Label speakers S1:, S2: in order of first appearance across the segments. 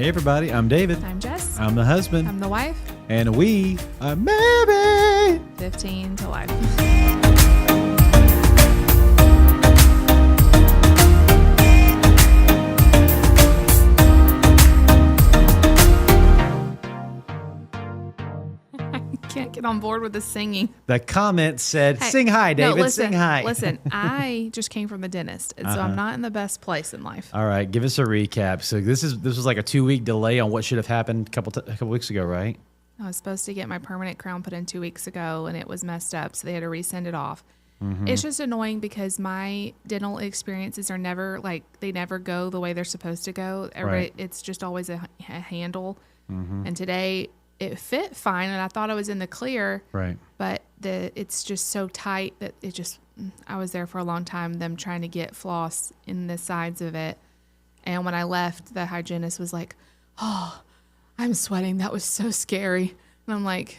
S1: Hey everybody, I'm David.
S2: I'm Jess.
S1: I'm the husband.
S2: I'm the wife.
S1: And we are married.
S2: 15 to life. Can't get on board with the singing.
S1: The comment said, sing hi, David,
S2: no, listen,
S1: sing hi.
S2: Listen, I just came from the dentist, and so I'm not in the best place in life.
S1: All right, give us a recap. So this was like a 2-week delay on what should have happened a couple weeks ago, right?
S2: I was supposed to get my permanent crown put in 2 weeks ago, and it was messed up, so they had to resend it off. Mm-hmm. It's just annoying because my dental experiences are never they never go the way they're supposed to go.
S1: Right.
S2: It's just always a handle.
S1: Mm-hmm.
S2: And today it fit fine, and I thought I was in the clear.
S1: Right.
S2: But it's just so tight that I was there for a long time, them trying to get floss in the sides of it. And when I left, the hygienist was like, "Oh, I'm sweating. That was so scary." And I'm like,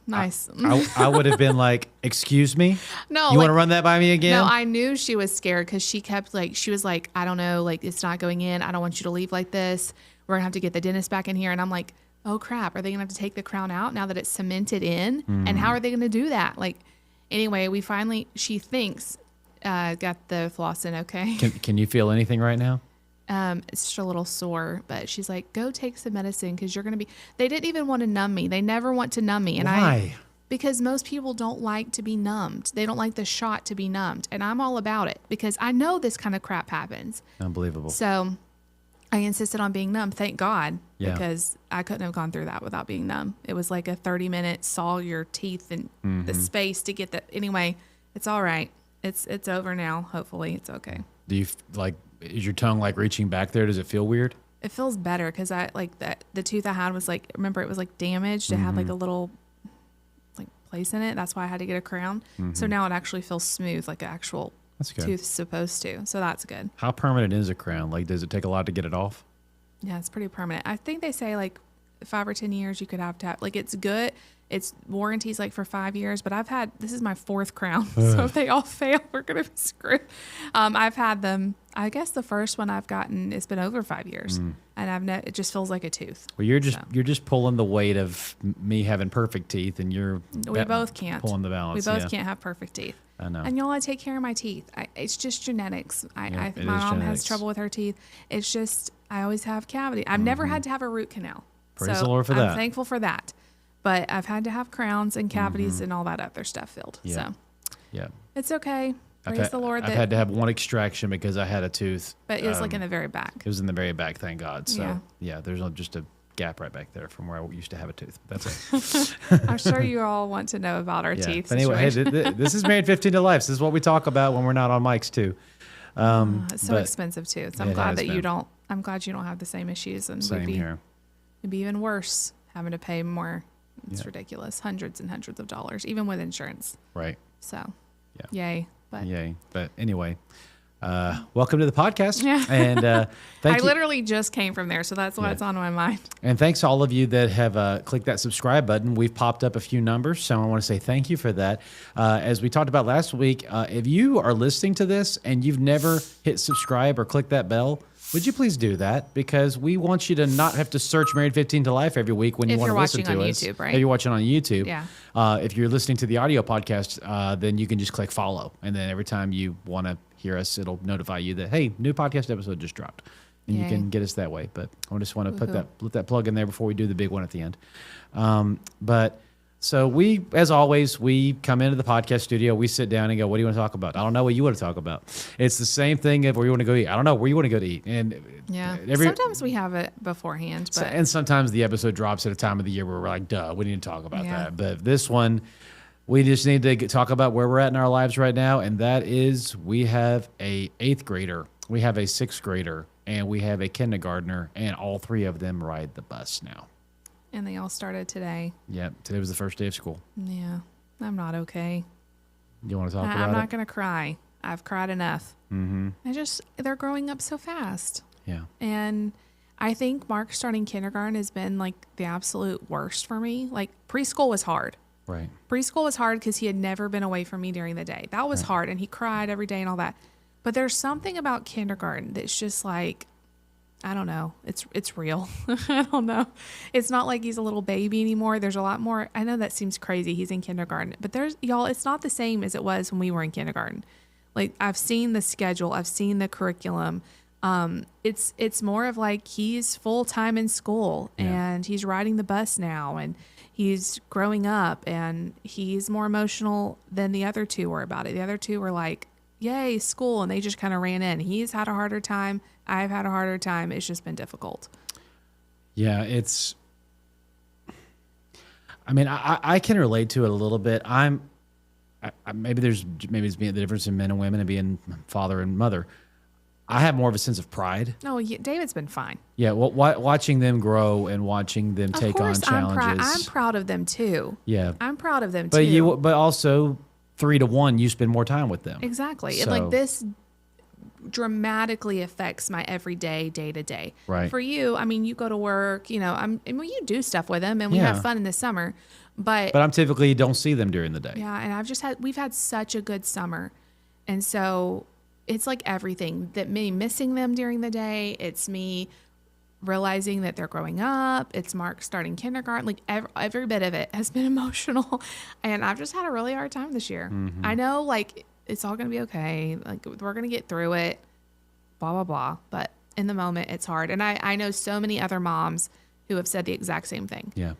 S2: nice.
S1: I would have been like, excuse me?
S2: No.
S1: You want to run that by me again?
S2: No, I knew she was scared because she kept she was like, I don't know, it's not going in. I don't want you to leave like this. We're going to have to get the dentist back in here. And I'm like, oh crap, are they going to have to take the crown out now that it's cemented in? And how are they going to do that? Anyway, she thinks, got the floss in okay.
S1: Can you feel anything right now?
S2: It's just a little sore, but she's like, go take some medicine because you're going to be, they didn't even want to numb me. They never want to numb me. And
S1: Why?
S2: Because most people don't like to be numbed. They don't like the shot to be numbed. And I'm all about it because I know this kind of crap happens.
S1: Unbelievable.
S2: So I insisted on being numb. Thank God.
S1: Yeah.
S2: Because I couldn't have gone through that without being numb. It was like a 30-minute saw your teeth and the space to get that. Anyway, it's all right. It's over now. Hopefully it's okay.
S1: Do you is your tongue reaching back there? Does it feel weird?
S2: It feels better because the tooth I had was remember it was damaged. It had a little place in it. That's why I had to get a crown. So now it actually feels smooth like an actual tooth's supposed to. So that's good.
S1: How permanent is a crown? Does it take a lot to get it off?
S2: Yeah, it's pretty permanent. I think they say 5 or 10 years you could have to have, it's good. It's warranties for 5 years, but this is my 4th crown. So if they all fail, we're going to be screwed. I've had them, I guess the first one I've gotten, it's been over 5 years and it just feels like a tooth.
S1: Well, you're just pulling the weight of me having perfect teeth and
S2: we both can't
S1: pulling the balance.
S2: We both can't have perfect teeth.
S1: I know.
S2: And y'all, I take care of my teeth. It's just genetics. My mom has trouble with her teeth. It's just, I always have cavity. I've never had to have a root canal.
S1: Praise the Lord for that.
S2: I'm thankful for that. But I've had to have crowns and cavities and all that other stuff filled.
S1: Yeah.
S2: So
S1: yeah,
S2: it's okay. Praise the Lord.
S1: I've had to have one extraction because I had a tooth.
S2: But it was in the very back.
S1: It was in the very back, thank God. So yeah there's just a gap right back there from where I used to have a tooth. That's it.
S2: I'm sure you all want to know about our teeth.
S1: But anyway, this is Married 15 to Life. This is what we talk about when we're not on mics too.
S2: It's so expensive too. So I'm glad that you don't. I'm glad you don't have the same issues. And
S1: same here.
S2: It'd be even worse having to pay more. It's ridiculous. Hundreds and hundreds of dollars, even with insurance.
S1: Right.
S2: So, yay.
S1: But anyway, welcome to the podcast.
S2: Yeah.
S1: And
S2: I literally just came from there, so that's why it's on my mind.
S1: And thanks to all of you that have clicked that subscribe button. We've popped up a few numbers, so I want to say thank you for that. As we talked about last week, if you are listening to this and you've never hit subscribe or click that bell, would you please do that? Because we want you to not have to search Married 15 to Life every week when you want to listen to us.
S2: If you're watching on YouTube, right?
S1: If you're watching on YouTube.
S2: Yeah.
S1: If you're listening to the audio podcast, then you can just click follow. And then every time you want to hear us, it'll notify you that, hey, new podcast episode just dropped. And you can get us that way. But I just want to put that plug in there before we do the big one at the end. So we, as always, we come into the podcast studio, we sit down and go, what do you want to talk about? I don't know what you want to talk about. It's the same thing of where you want to go eat. I don't know where you want to go to eat. And
S2: sometimes we have it beforehand. But
S1: and sometimes the episode drops at a time of the year where we're like, duh, we need to talk about that. But this one, we just need to talk about where we're at in our lives right now. And that is we have a 8th grader, we have a 6th grader, and we have a kindergartner, and all 3 of them ride the bus now.
S2: And they all started today.
S1: Yeah, today was the first day of school.
S2: Yeah, I'm not okay.
S1: You want to talk about it?
S2: I'm not going to cry. I've cried enough.
S1: Mm-hmm.
S2: They're growing up so fast.
S1: Yeah.
S2: And I think Mark starting kindergarten has been the absolute worst for me. Preschool was hard.
S1: Right.
S2: Preschool was hard because he had never been away from me during the day. That was hard, and he cried every day and all that. But there's something about kindergarten that's just I don't know. It's real. I don't know. It's not like he's a little baby anymore. There's a lot more. I know that seems crazy. He's in kindergarten, but y'all, it's not the same as it was when we were in kindergarten. Like, I've seen the schedule, I've seen the curriculum. It's more of like he's full time in school and he's riding the bus now and he's growing up and he's more emotional than the other two were about it. The other two were like, yay, school, and they just kind of ran in. He's had a harder time. I've had a harder time. It's just been difficult.
S1: Yeah, I can relate to it a little bit. Maybe it's being the difference in men and women and being father and mother. I have more of a sense of pride.
S2: No, David's been fine.
S1: Yeah, well, watching them grow and watching them take on challenges.
S2: I'm proud of them too.
S1: Yeah,
S2: I'm proud of them too.
S1: But also 3-1, you spend more time with them.
S2: Exactly.
S1: So,
S2: and like this dramatically affects my everyday, day to day.
S1: Right.
S2: For you, I mean, you go to work, you you do stuff with them and we have fun in the summer, but
S1: I'm typically don't see them during the day.
S2: Yeah. And we've had such a good summer. And so it's like everything that me missing them during the day. It's me realizing that they're growing up. It's Mark starting kindergarten. Like every bit of it has been emotional. And I've just had a really hard time this year. Mm-hmm. I know like it's all going to be okay. Like we're going to get through it, blah, blah, blah. But in the moment it's hard. And I know so many other moms who have said the exact same thing.
S1: Yeah.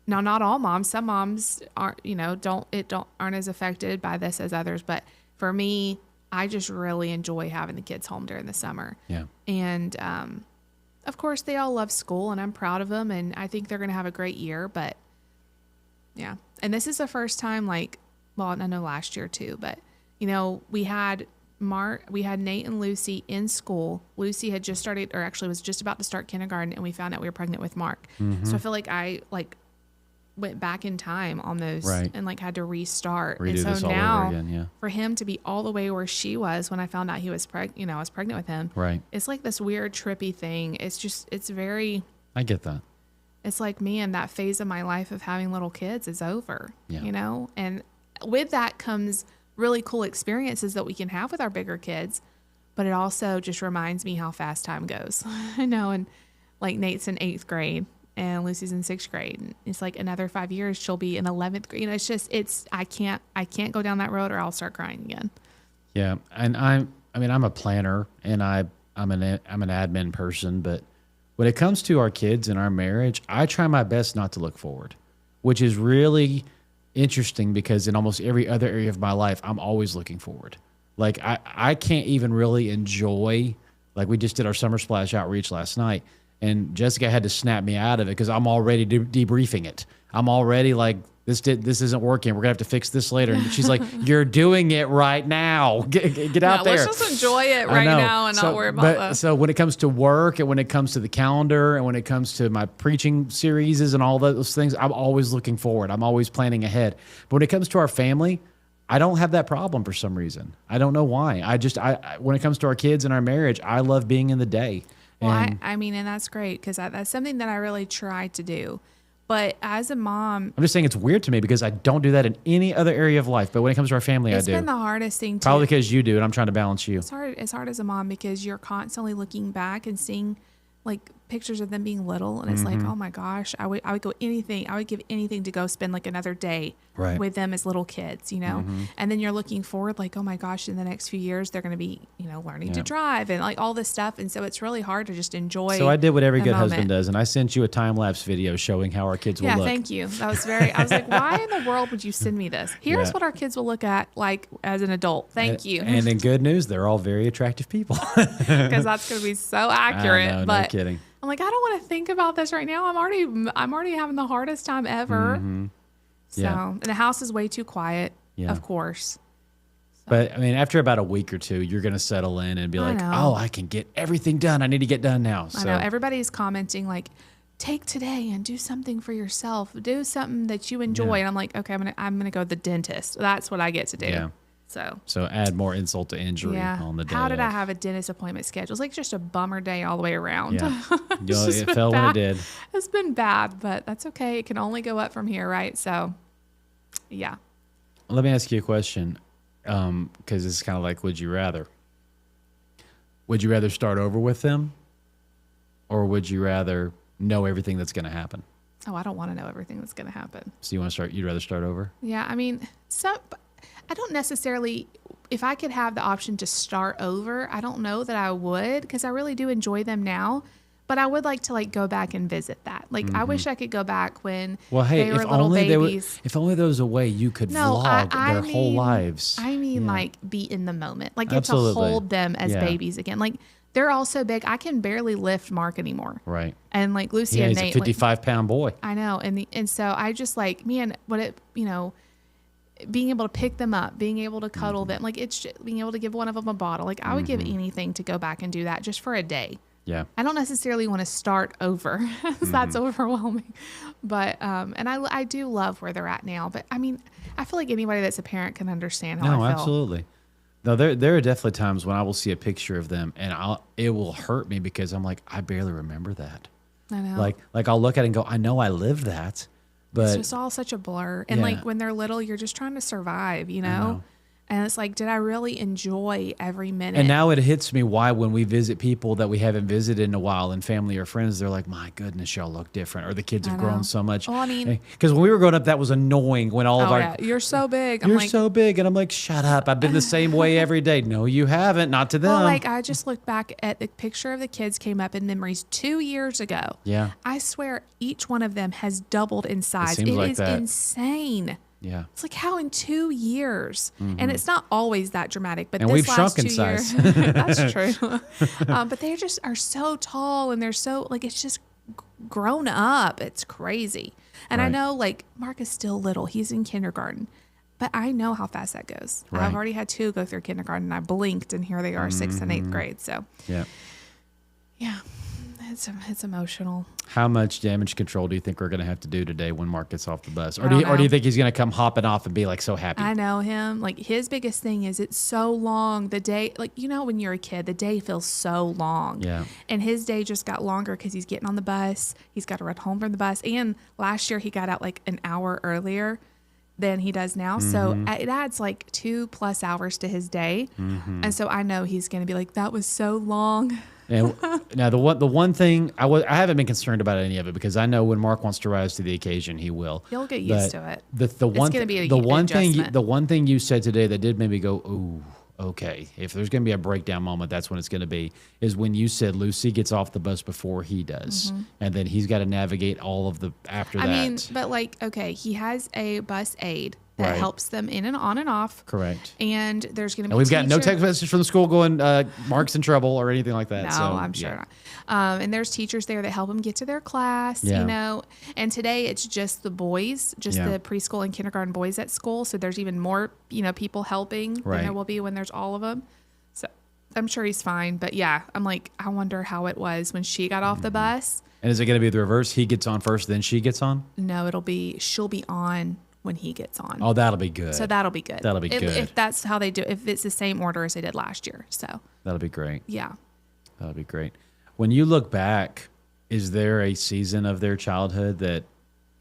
S2: Now, not all moms, some moms aren't as affected by this as others. But for me, I just really enjoy having the kids home during the summer.
S1: Yeah.
S2: And, of course, they all love school, and I'm proud of them, and I think they're going to have a great year. But, yeah. And this is the first time, I know last year too, but, we had Nate and Lucy in school. Lucy had just started, or actually was just about to start kindergarten, and we found out we were pregnant with Mark. Mm-hmm. So I feel like I, went back in time on those and had to restart.
S1: Redo
S2: and so
S1: this all
S2: now
S1: over again, yeah.
S2: For him to be all the way where she was when I found out he was I was pregnant with him.
S1: Right.
S2: It's like this weird trippy thing. It's very,
S1: I get that.
S2: It's like, man, that phase of my life of having little kids is over,
S1: yeah.
S2: And with that comes really cool experiences that we can have with our bigger kids. But it also just reminds me how fast time goes. I know. And like Nate's in 8th grade. And Lucy's in 6th grade. And it's like another 5 years, she'll be in 11th grade. I can't go down that road or I'll start crying again.
S1: Yeah. And I'm a planner and I'm an admin person, but when it comes to our kids and our marriage, I try my best not to look forward, which is really interesting because in almost every other area of my life, I'm always looking forward. Like I can't even really enjoy, like we just did our Summer Splash outreach last night. And Jessica had to snap me out of it because I'm already debriefing it. I'm already like, this isn't working. We're gonna have to fix this later. And she's like, "You're doing it right now. Get out there.
S2: Let's just enjoy it right now and not worry about that."
S1: So when it comes to work and when it comes to the calendar and when it comes to my preaching series and all those things, I'm always looking forward. I'm always planning ahead. But when it comes to our family, I don't have that problem for some reason. I don't know why. When it comes to our kids and our marriage, I love being in the day.
S2: Well, and that's great because that's something that I really try to do. But as a mom,
S1: I'm just saying it's weird to me because I don't do that in any other area of life. But when it comes to our family, I do.
S2: It's been the hardest thing.
S1: Probably because you do, and I'm trying to balance you.
S2: It's hard as a mom because you're constantly looking back and seeing like pictures of them being little, and it's like, oh my gosh, I would give anything to go spend like another day with them as little kids, And then you're looking forward, like, oh my gosh, in the next few years they're going to be, learning to drive and like all this stuff, and so it's really hard to just enjoy. So
S1: I did what every good husband does, and I sent you a time lapse video showing how our kids will look.
S2: Yeah, thank you. That was I was like, why in the world would you send me this? Here's what our kids will look at like as an adult. Thank you.
S1: And in good news, they're all very attractive people.
S2: Because that's going to be so accurate.
S1: I know,
S2: but
S1: no kidding.
S2: I'm like, I don't want to think about this right now. I'm already having the hardest time ever.
S1: Mm-hmm.
S2: So, and the house is way too quiet, of course. So.
S1: But I mean, after about a week or two, you're going to settle in and be like, oh, I can get everything done. I need to get done now. So.
S2: I know. Everybody's commenting like, take today and do something for yourself. Do something that you enjoy.
S1: Yeah.
S2: And I'm like, okay, I'm gonna go to the dentist. That's what I get to do. Yeah.
S1: So add more insult to injury on the day.
S2: How did I have a dentist appointment scheduled? It's like just a bummer day all the way around.
S1: Yeah. It fell when it did.
S2: It's been bad, but that's okay. It can only go up from here, right? So, yeah.
S1: Let me ask you a question, because it's kind of like, would you rather? Would you rather start over with them, or would you rather know everything that's going to happen?
S2: Oh, I don't want to know everything that's going to happen.
S1: So you want to start? You'd rather start over?
S2: Yeah, I mean, I don't necessarily. If I could have the option to start over, I don't know that I would, because I really do enjoy them now. But I would like to like go back and visit that. Like I wish I could go back when they were little babies.
S1: If only there was a way you could vlog their whole lives.
S2: I mean, like be in the moment, like get
S1: Absolutely.
S2: to hold them as babies again. Like they're all so big, I can barely lift Mark anymore.
S1: Right.
S2: And like Lucy
S1: Yeah,
S2: and
S1: he's
S2: Nate,
S1: a 55-pound boy.
S2: I know, and so I just like, man, being able to pick them up, being able to cuddle them, like it's just, being able to give one of them a bottle. Like I would give anything to go back and do that just for a day.
S1: Yeah.
S2: I don't necessarily want to start over. That's overwhelming. But, and I do love where they're at now. But I mean, I feel like anybody that's a parent can understand how I feel.
S1: No, absolutely. No, there are definitely times when I will see a picture of them and it will hurt me because I'm like, I barely remember that.
S2: I know.
S1: Like I'll look at it and go, I know I lived that, but
S2: it's just all such a blur. And like when they're little, you're just trying to survive, you know? And it's like, did I really enjoy every minute?
S1: And now it hits me why when we visit people that we haven't visited in a while and family or friends, they're like, my goodness, y'all look different. Or the kids have grown so much.
S2: Well, I mean,
S1: because when we were growing up, that was annoying when all of our,
S2: you're so big.
S1: You're so big. And I'm like, shut up. I've been the same way every day. No, you haven't. Not to them.
S2: Well, like I just looked back at the picture of the kids came up in memories 2 years ago.
S1: Yeah.
S2: I swear each one of them has doubled in size.
S1: It seems like
S2: is
S1: that.
S2: Insane.
S1: Yeah.
S2: It's like how in 2 years, and it's not always that dramatic, but
S1: and
S2: this
S1: we've
S2: last
S1: shrunk in
S2: 2
S1: size.
S2: years, that's true. But they just are so tall and they're so like, it's just grown up. It's crazy. And I know like Mark is still little. He's in kindergarten, but I know how fast that goes.
S1: Right.
S2: I've already had 2 go through kindergarten and I blinked and here they are 6th and 8th grade. So
S1: Yeah.
S2: it's emotional.
S1: How much damage control do you think we're going to have to do today when Mark gets off the bus? Or
S2: I
S1: do you,
S2: don't
S1: or do you
S2: know.
S1: think he's going to come hopping off and be like so happy?
S2: I know him. Like his biggest thing is it's so long. The day, like, you know, when you're a kid, the day feels so long.
S1: Yeah.
S2: And his day just got longer because he's getting on the bus. He's got to run home from the bus. And last year he got out like an hour earlier than he does now. So it adds like 2+ hours to his day. And so I know he's going to be like, that was so long.
S1: And now the one thing I haven't been concerned about any of it because I know when Mark wants to rise to the occasion, he will.
S2: He'll get used to it.
S1: The one
S2: gonna be
S1: the one
S2: adjustment.
S1: thing you said today that did maybe go, ooh, okay. If there's going to be a breakdown moment, that's when it's going to be. Is when you said Lucy gets off the bus before he does, and then he's got to navigate all of the after that.
S2: I mean, but like, okay, he has a bus aide that
S1: Right.
S2: helps them in and on and off.
S1: Correct.
S2: And there's going to be
S1: And we've got no
S2: teacher-
S1: text message from the school going, Mark's in trouble or anything like that.
S2: No,
S1: so,
S2: I'm sure not. And there's teachers there that help them get to their class,
S1: Yeah.
S2: you know. And today it's just the boys, just
S1: Yeah.
S2: the preschool and kindergarten boys at school. So there's even more, you know, people helping than
S1: Right.
S2: there will be when there's all of them. So I'm sure he's fine. But yeah, I'm like, I wonder how it was when she got off the bus.
S1: And is it going to be the reverse? He gets on first, then she gets on?
S2: No, she'll be on when he gets on.
S1: Oh, that'll be good.
S2: So that'll be good.
S1: That'll be good.
S2: If that's how they do, if it's the same order as they did last year. So
S1: That'll be great.
S2: yeah.
S1: That'll be great. When you look back, is there a season of their childhood that,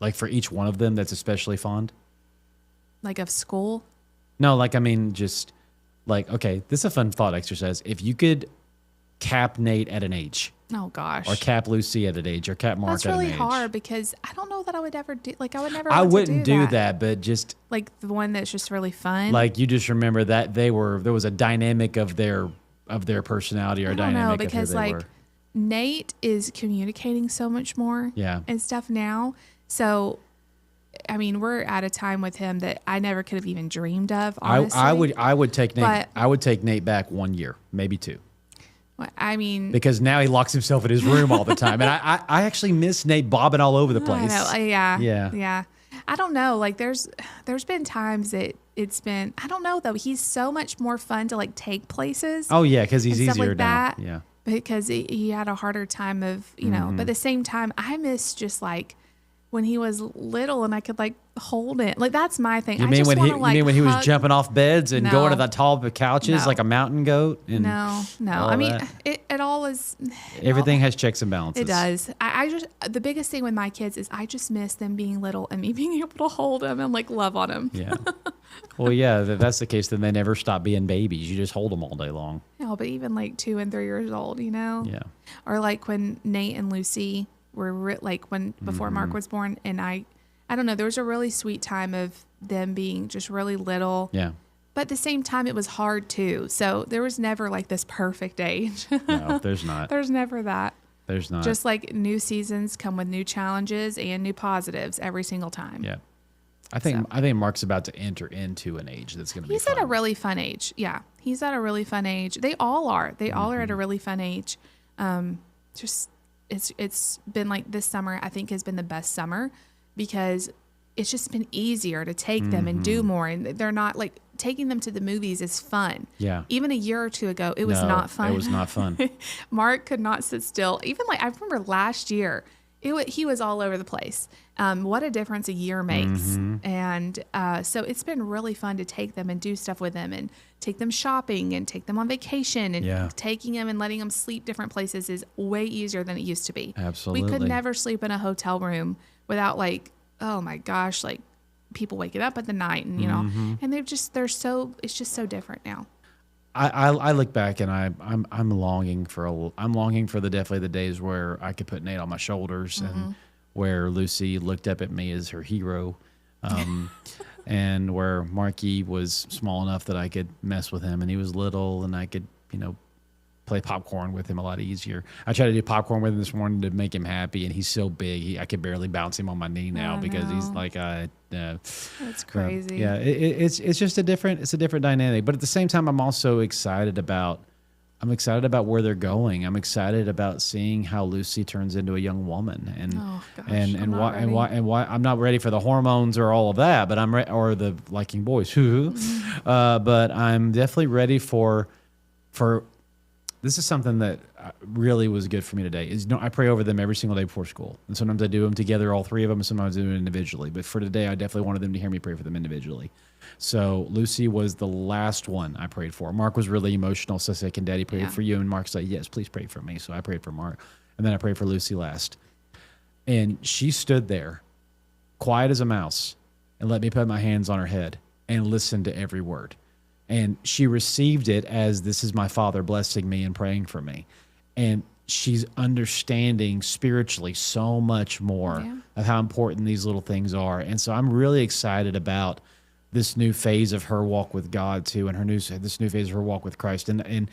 S1: like for each one of them, that's especially fond?
S2: Like of school.
S1: No, like, I mean, just like, okay, this is a fun thought exercise. If you could cap Nate at an age,
S2: Oh gosh.
S1: or cap Lucy at an age, or cap Mark
S2: That's
S1: at
S2: really
S1: an age.
S2: hard because I don't know that I would ever do. Like I would never.
S1: I
S2: want to
S1: wouldn't do that, but just
S2: Like the one that's just really fun.
S1: like you just remember that there was a dynamic of their personality or
S2: I don't know
S1: dynamic
S2: because
S1: of who they
S2: like
S1: were.
S2: Nate is communicating so much more.
S1: Yeah.
S2: And stuff now. So, I mean, we're at a time with him that I never could have even dreamed of. Honestly.
S1: I would take Nate.
S2: But-
S1: I would take Nate back 1 year, maybe 2.
S2: I mean,
S1: Because now he locks himself in his room all the time. And I actually miss Nate bobbing all over the place.
S2: I know. Yeah.
S1: Yeah.
S2: Yeah. I don't know. Like there's been times that it's been, I don't know though. He's so much more fun to like take places.
S1: Oh, yeah, because he's
S2: and stuff
S1: easier
S2: like
S1: now.
S2: that.
S1: Yeah.
S2: Because he had a harder time of, you know, but at the same time, I miss just like when he was little and I could like hold it. Like that's my thing.
S1: You
S2: I
S1: mean
S2: just
S1: when
S2: wanna,
S1: you mean when he was
S2: hug-
S1: jumping off beds and
S2: No.
S1: going to the tall couches
S2: No.
S1: like a mountain goat? And
S2: No.
S1: all
S2: I mean,
S1: that?
S2: it all is.
S1: Everything has checks and balances.
S2: It does. I just, the biggest thing with my kids is I just miss them being little and me being able to hold them and like love on them.
S1: Yeah. Well, yeah, if that's the case, then they never stop being babies. You just hold them all day long.
S2: Yeah, now, but even like 2 and 3 years old, you know?
S1: Yeah.
S2: Or like when Nate and Lucy were before Mark was born, and I don't know, there was a really sweet time of them being just really little.
S1: Yeah.
S2: But at the same time, it was hard too. So there was never like this perfect age.
S1: No, there's not.
S2: There's never that.
S1: There's not.
S2: Just like new seasons come with new challenges and new positives every single time.
S1: Yeah. I think Mark's about to enter into an age that's going to be
S2: He's
S1: fun.
S2: at a really fun age. Yeah. He's at a really fun age. They all are. They all are at a really fun age. Just it's been like this summer, I think, has been the best summer because it's just been easier to take them and do more. And they're not like taking them to the movies is fun.
S1: Yeah.
S2: Even a year or two ago, it was not fun.
S1: It was not fun.
S2: Mark could not sit still. Even like, I remember last year, he was all over the place. What a difference a year makes. And so it's been really fun to take them and do stuff with them and take them shopping and take them on vacation and taking them and letting them sleep different places is way easier than it used to be.
S1: Absolutely.
S2: We could never sleep in a hotel room without like, oh my gosh, like people waking up at the night and, you know, and it's just so different now.
S1: I look back and I'm longing for definitely the days where I could put Nate on my shoulders and where Lucy looked up at me as her hero, and where Marky was small enough that I could mess with him and he was little and I could, you know, play popcorn with him a lot easier. I tried to do popcorn with him this morning to make him happy, and he's so big, I could barely bounce him on my knee now because he's like,
S2: that's crazy.
S1: Yeah, it's just a different dynamic. But at the same time, I'm also excited about where they're going. I'm excited about seeing how Lucy turns into a young woman, and why I'm not ready for the hormones or all of that, but or the liking boys, but I'm definitely ready for. This is something that really was good for me today. I pray over them every single day before school. And sometimes I do them together, all three of them, and sometimes I do them individually. But for today, I definitely wanted them to hear me pray for them individually. So Lucy was the last one I prayed for. Mark was really emotional, so I said, can Daddy pray for you? And Mark said, yes, please pray for me. So I prayed for Mark. And then I prayed for Lucy last. And she stood there, quiet as a mouse, and let me put my hands on her head and listen to every word. And she received it as, this is my Father blessing me and praying for me. And she's understanding spiritually so much more of how important these little things are. And so I'm really excited about this new phase of her walk with God too, and this new phase of her walk with Christ. And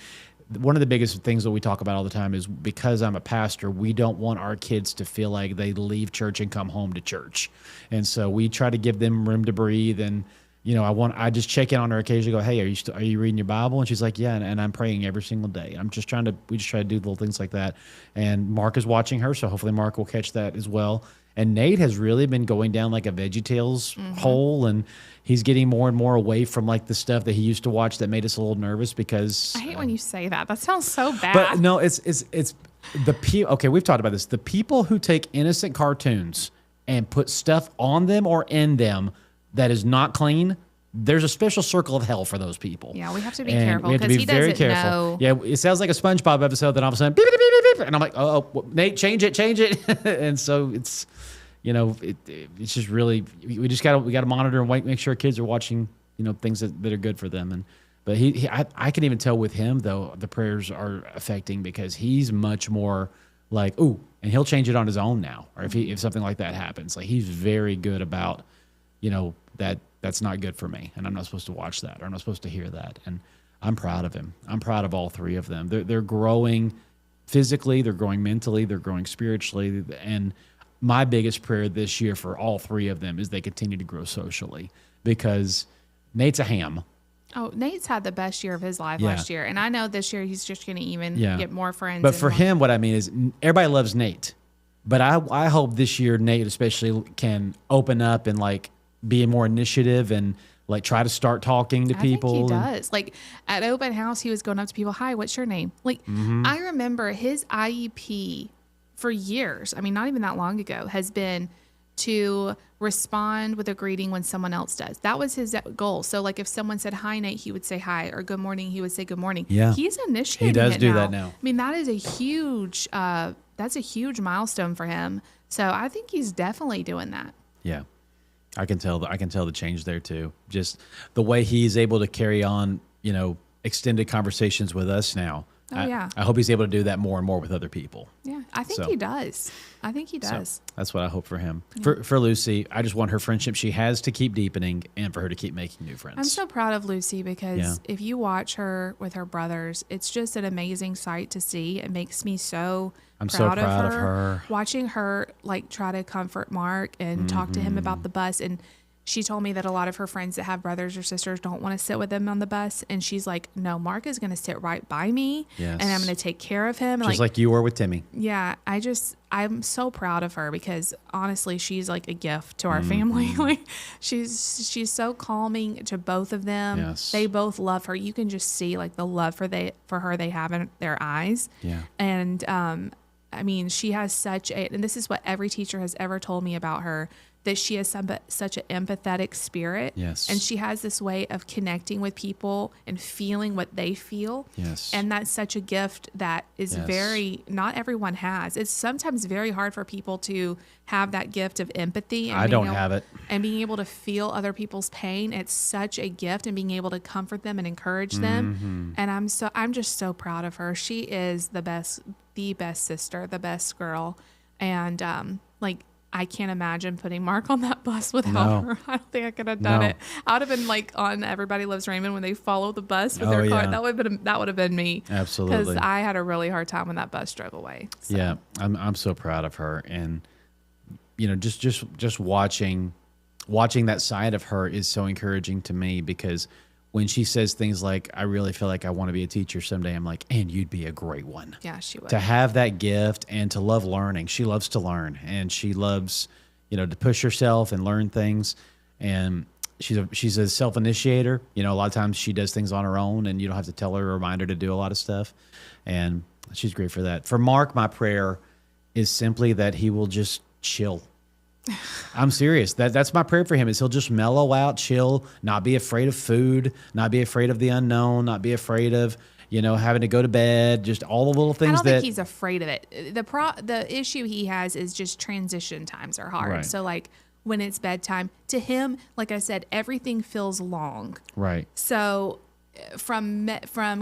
S1: one of the biggest things that we talk about all the time is, because I'm a pastor, we don't want our kids to feel like they leave church and come home to church. And so we try to give them room to breathe. And you know, I just check in on her occasionally, go, hey, are you reading your Bible? And she's like, yeah, and I'm praying every single day. We just try to do little things like that. And Mark is watching her, so hopefully Mark will catch that as well. And Nate has really been going down like a VeggieTales hole, and he's getting more and more away from like the stuff that he used to watch that made us a little nervous because...
S2: I hate when you say that. That sounds so bad.
S1: But no, it's okay, we've talked about this. The people who take innocent cartoons and put stuff on them or in them that is not clean, there's a special circle of hell for those people.
S2: Yeah, we have to be careful because he doesn't know.
S1: Yeah, it sounds like a SpongeBob episode. Then all of a sudden, beep, beep, beep, beep, beep, and I'm like, oh, Nate, change it. And so it's, you know, it's just really, we gotta monitor and make sure kids are watching, you know, things that are good for them. But I can even tell with him though, the prayers are affecting because he's much more like, ooh, and he'll change it on his own now, or if something like that happens, like he's very good about, you know, that's not good for me, and I'm not supposed to watch that, or I'm not supposed to hear that. And I'm proud of him. I'm proud of all three of them. They're growing physically, they're growing mentally, they're growing spiritually. And my biggest prayer this year for all three of them is they continue to grow socially, because Nate's a ham.
S2: Oh, Nate's had the best year of his life last year. And I know this year he's just going to even get more friends.
S1: But for him, what I mean is everybody loves Nate. But I hope this year Nate especially can open up and like be more initiative and like try to start talking to people.
S2: I think he does. Like at open house, he was going up to people. Hi, what's your name? Like I remember his IEP for years. I mean, not even that long ago, has been to respond with a greeting when someone else does. That was his goal. So like if someone said hi, Nate, he would say hi, or good morning, he would say good morning.
S1: Yeah.
S2: He's initiating
S1: He does
S2: it
S1: do
S2: now.
S1: that now.
S2: I mean, that is a huge, that's a huge milestone for him. So I think he's definitely doing that.
S1: Yeah. I can tell the change there too. Just the way he's able to carry on, you know, extended conversations with us now.
S2: Oh, yeah.
S1: I hope he's able to do that more and more with other people.
S2: Yeah, I think
S1: So-
S2: he does. I think he does.
S1: So that's what I hope for him. For Lucy, I just want her friendship she has to keep deepening and for her to keep making new friends.
S2: I'm so proud of Lucy because
S1: Yeah.
S2: if you watch her with her brothers, it's just an amazing sight to see. It makes me so
S1: I'm so proud of her.
S2: Watching her like try to comfort Mark and talk to him about the bus. And she told me that a lot of her friends that have brothers or sisters don't want to sit with them on the bus. And she's like, no, Mark is going to sit right by me
S1: Yes.
S2: and I'm going to take care of him.
S1: Just like you were with Timmy.
S2: Yeah, I'm so proud of her because honestly, she's like a gift to our family. Like she's so calming to both of them.
S1: Yes.
S2: They both love her. You can just see like the love for her they have in their eyes.
S1: Yeah.
S2: And I mean, she has and this is what every teacher has ever told me about her, that she has such an empathetic spirit.
S1: Yes.
S2: And she has this way of connecting with people and feeling what they feel.
S1: Yes.
S2: And that's such a gift that is
S1: Yes.
S2: not everyone has. It's sometimes very hard for people to have that gift of empathy. And
S1: I don't have it.
S2: And being able to feel other people's pain. It's such a gift, and being able to comfort them and encourage them. And I'm just so proud of her. She is the best sister, the best girl. And like, I can't imagine putting Mark on that bus without her. I don't think I could have done it. I would have been like on Everybody Loves Raymond when they follow the bus with their car.
S1: Yeah.
S2: That would have been me.
S1: Absolutely.
S2: Because I had a really hard time when that bus drove away. So.
S1: Yeah, I'm so proud of her, and you know, just watching that side of her is so encouraging to me, because when she says things like, I really feel like I want to be a teacher someday, I'm like, and you'd be a great one.
S2: Yeah, she would.
S1: To have that gift and to love learning. She loves to learn, and she loves, you know, to push herself and learn things. And she's a self-initiator. You know, a lot of times she does things on her own, and you don't have to tell her or remind her to do a lot of stuff. And she's great for that. For Mark, my prayer is simply that he will just chill. I'm serious. That's my prayer for him, is he'll just mellow out, chill, not be afraid of food, not be afraid of the unknown, not be afraid of, you know, having to go to bed, just all the little things
S2: I don't think he's afraid of it. The issue he has is just transition times are hard.
S1: Right.
S2: So like when it's bedtime, to him, like I said, everything feels long.
S1: Right.
S2: So from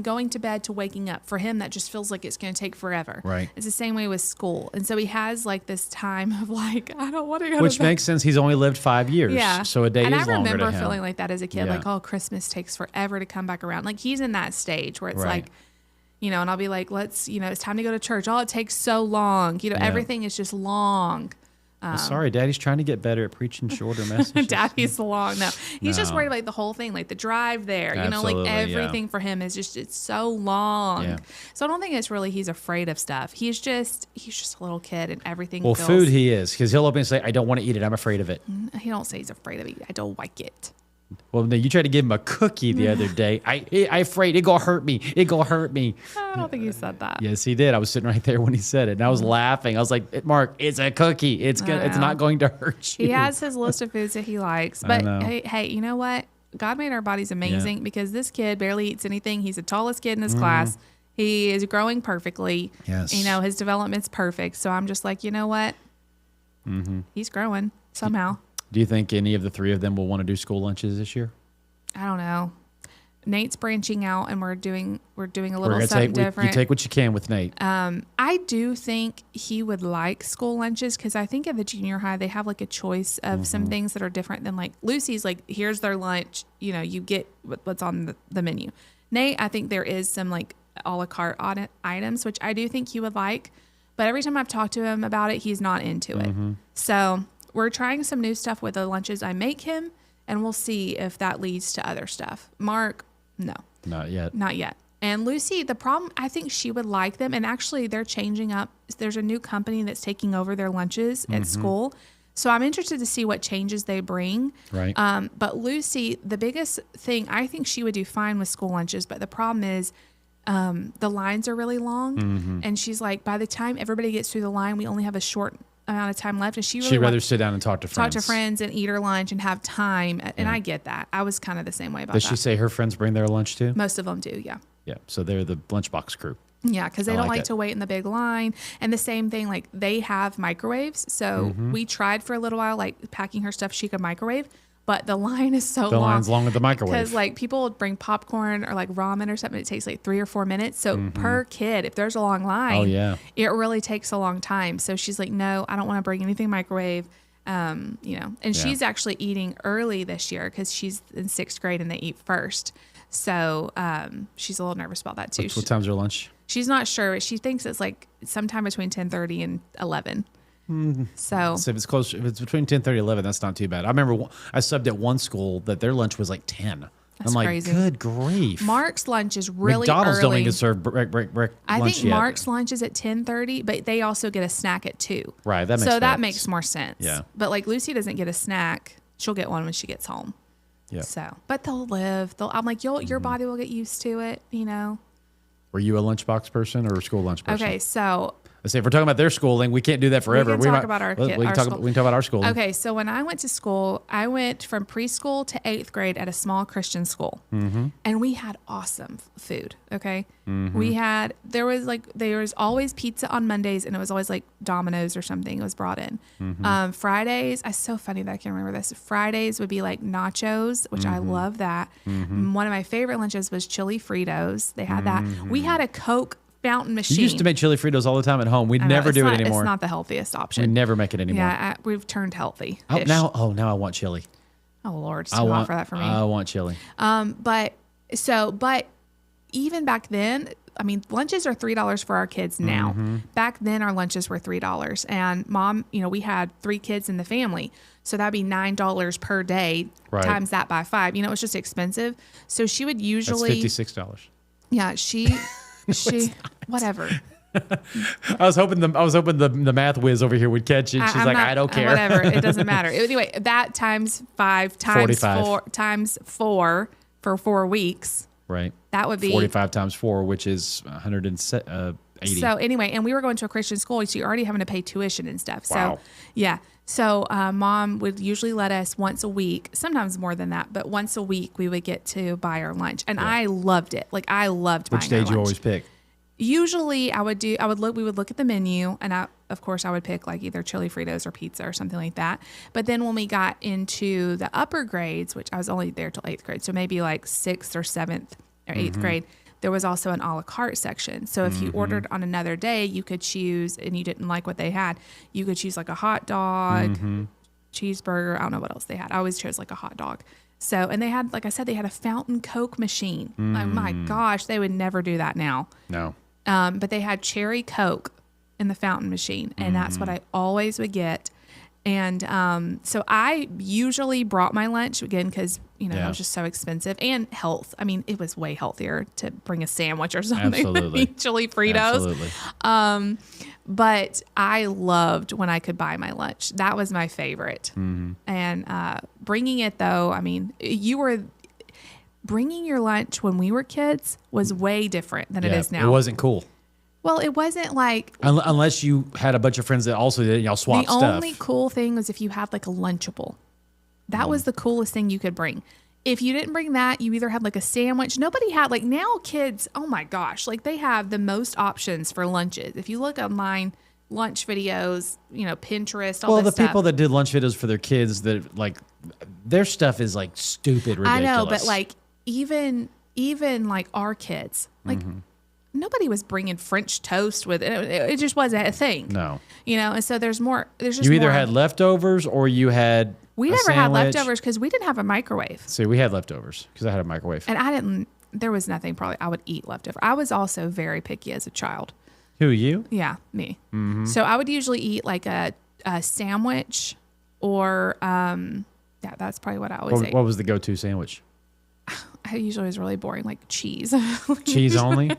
S2: going to bed to waking up, for him that just feels like it's going to take forever.
S1: Right.
S2: It's the same way with school, and so he has like this time of like, I don't want to go
S1: Which
S2: to bed.
S1: makes sense. He's only lived 5 years.
S2: Yeah.
S1: So a day
S2: and
S1: is
S2: I
S1: longer to
S2: remember
S1: him.
S2: feeling like that as a kid,
S1: Yeah.
S2: like, oh, Christmas takes forever to come back around. Like he's in that stage where it's
S1: Right.
S2: like, you know, and I'll be like, let's, you know, it's time to go to church. Oh, it takes so long. You know,
S1: Yeah.
S2: everything is just long.
S1: Well, sorry, Daddy's trying to get better at preaching shorter messages.
S2: Daddy's long. No, he's just
S1: No.
S2: worried about the whole thing, like the drive there. You know,
S1: Absolutely,
S2: like
S1: yeah.
S2: everything for him is just, it's so long.
S1: Yeah.
S2: So I don't think it's really he's afraid of stuff. He's just a little kid, and everything.
S1: Well,
S2: feels,
S1: food he is, because he'll open and say, I don't want to eat it. I'm afraid of it.
S2: He don't say he's afraid of it. I don't like it.
S1: Well, no, you tried to give him a cookie the other day. I afraid it gonna hurt me. It gonna hurt me.
S2: I don't think he said that.
S1: Yes, he did. I was sitting right there when he said it, and I was laughing. I was like, Mark, it's a cookie. It's
S2: know.
S1: not going to hurt you.
S2: He has his list of foods that he likes. But
S1: know.
S2: hey, you know what? God made our bodies amazing because this kid barely eats anything. He's the tallest kid in his class. He is growing perfectly.
S1: Yes.
S2: You know, his development's perfect. So I'm just like, you know what? He's growing somehow.
S1: Do you think any of the three of them will want to do school lunches this year?
S2: I don't know. Nate's branching out, and we're doing a little
S1: We're
S2: something
S1: gonna
S2: different.
S1: you take what you can with Nate.
S2: I do think he would like school lunches because I think at the junior high they have like a choice of some things that are different than like Lucy's. Like, here's their lunch. You know, you get what's on the menu. Nate, I think there is some like a la carte items, which I do think he would like. But every time I've talked to him about it, he's not into it. So we're trying some new stuff with the lunches I make him, and we'll see if that leads to other stuff. Mark, no.
S1: Not yet.
S2: Not yet. And Lucy, the problem, I think she would like them. And actually, they're changing up. There's a new company that's taking over their lunches at school. So I'm interested to see what changes they bring.
S1: Right.
S2: But Lucy, the biggest thing, I think she would do fine with school lunches. But the problem is the lines are really long. And she's like, by the time everybody gets through the line, we only have a short amount of time left. And she really
S1: She'd rather
S2: wants
S1: sit down and talk to friends.
S2: and eat her lunch and have time. And I get that. I was kind of the same way about
S1: Does
S2: that.
S1: she say her friends bring their lunch too?
S2: Most of them do, yeah.
S1: Yeah. So they're the lunchbox crew.
S2: Yeah, because they
S1: I
S2: don't
S1: like
S2: like
S1: it.
S2: to wait in the big line. And the same thing, like they have microwaves. So we tried for a little while, like packing her stuff she could microwave. but the line is so
S1: The
S2: long.
S1: line's long with the microwave.
S2: Because like people would bring popcorn or like ramen or something. It takes like 3 or 4 minutes. So per kid, if there's a long line,
S1: Oh, yeah.
S2: it really takes a long time. So she's like, no, I don't want to bring anything microwave. And she's actually eating early this year because she's in 6th grade and they eat first. So she's a little nervous about that too.
S1: What time's your lunch?
S2: She's not sure, but she thinks it's like sometime between 10:30 and 11. So
S1: if it's close, if it's between 10:30 and 11, that's not too bad. I remember I subbed at one school that their lunch was like 10. I'm like,
S2: crazy.
S1: Good grief.
S2: Mark's lunch is really
S1: McDonald's
S2: early.
S1: don't even serve break
S2: I
S1: lunch
S2: think
S1: yet.
S2: Mark's lunch is at 10:30, but they also get a snack at 2.
S1: Right, that makes
S2: so
S1: sense.
S2: that makes more sense.
S1: Yeah.
S2: But like Lucy doesn't get a snack; she'll get one when she gets home.
S1: Yeah.
S2: So, but they'll live. I'm like, your body will get used to it.
S1: Were you a lunchbox person or a school lunch person?
S2: Okay, so
S1: I say if we're talking about their schooling, we can't do that forever.
S2: We can talk about our
S1: we
S2: kid-
S1: can
S2: our
S1: talk.
S2: school.
S1: We can talk about our schooling.
S2: Okay, so when I went to school, I went from preschool to 8th grade at a small Christian school, and we had awesome food. Okay, we had there was always pizza on Mondays, and it was always like Domino's or something was brought in. Fridays, it's so funny that I can remember this. Fridays would be like nachos, which I love that. One of my favorite lunches was chili Fritos. They had that. We had a Coke fountain machine.
S1: You used to make chili Fritos all the time at home. We never do it anymore.
S2: It's not the healthiest option.
S1: We never make it anymore.
S2: Yeah, we've turned healthy.
S1: Now I want chili.
S2: Oh Lord, it's too hot for that for me.
S1: I want chili.
S2: But even back then, I mean, lunches are $3 for our kids now. Back then, our lunches were $3, and Mom, we had 3 kids in the family, so that'd be $9 per day.
S1: Right.
S2: Times that by 5. It was just expensive. So she would usually
S1: That's $56.
S2: Yeah, she whatever.
S1: I was hoping the math whiz over here would catch it. She's
S2: I'm
S1: like,
S2: not-
S1: I don't care.
S2: Whatever, it doesn't matter. Anyway, that times 5 times
S1: 45.
S2: 4 times 4 for 4 weeks.
S1: Right.
S2: That would be
S1: 45 times 4, which is 180.
S2: So anyway, and we were going to a Christian school, so you're already having to pay tuition and stuff.
S1: Wow.
S2: So yeah. So Mom would usually let us once a week, sometimes more than that, but once a week we would get to buy our lunch, and I loved it. Like I loved buying
S1: Which day
S2: our
S1: did you
S2: lunch.
S1: always pick?
S2: Usually we would look at the menu, and of course I would pick like either chili Fritos or pizza or something like that. But then when we got into the upper grades, which I was only there till 8th grade, so maybe like 6th or 7th or 8th grade, there was also an a la carte section. So if you ordered on another day, you could choose, and you didn't like what they had, you could choose like a hot dog, cheeseburger. I don't know what else they had. I always chose like a hot dog. So, and they had, like I said, they had a fountain Coke machine. Oh my gosh, they would never do that now.
S1: No.
S2: But they had cherry Coke in the fountain machine, and that's what I always would get. And so I usually brought my lunch again because it was just so expensive, and health. I mean, it was way healthier to bring a sandwich or something
S1: Absolutely.
S2: than eat chili Fritos.
S1: Absolutely.
S2: But I loved when I could buy my lunch. That was my favorite. And bringing it though, I mean, bringing your lunch when we were kids was way different than it is now.
S1: It wasn't cool.
S2: Well, it wasn't like
S1: Unless you had a bunch of friends that also did, y'all swapped
S2: the
S1: stuff.
S2: only cool thing was if you had like a Lunchable. That was the coolest thing you could bring. If you didn't bring that, you either had like a sandwich. Nobody had like now kids, oh my gosh, like they have the most options for lunches. If you look online, lunch videos, Pinterest, all
S1: Well,
S2: this
S1: the
S2: stuff.
S1: people that did lunch videos for their kids, that like their stuff is like stupid ridiculous.
S2: I know, but like even like our kids, like nobody was bringing French toast with it. It just wasn't a thing.
S1: No.
S2: And so there's just
S1: You either
S2: more.
S1: had leftovers or you had
S2: We
S1: a
S2: never had
S1: sandwich.
S2: leftovers because we didn't have a microwave.
S1: See, we had leftovers because I had a microwave.
S2: And there was nothing probably I would eat leftover. I was also very picky as a child.
S1: Who, you?
S2: Yeah, me. So I would usually eat like a sandwich or, that's probably what I always ate.
S1: What was the go-to sandwich?
S2: I usually was really boring, like cheese.
S1: Cheese only?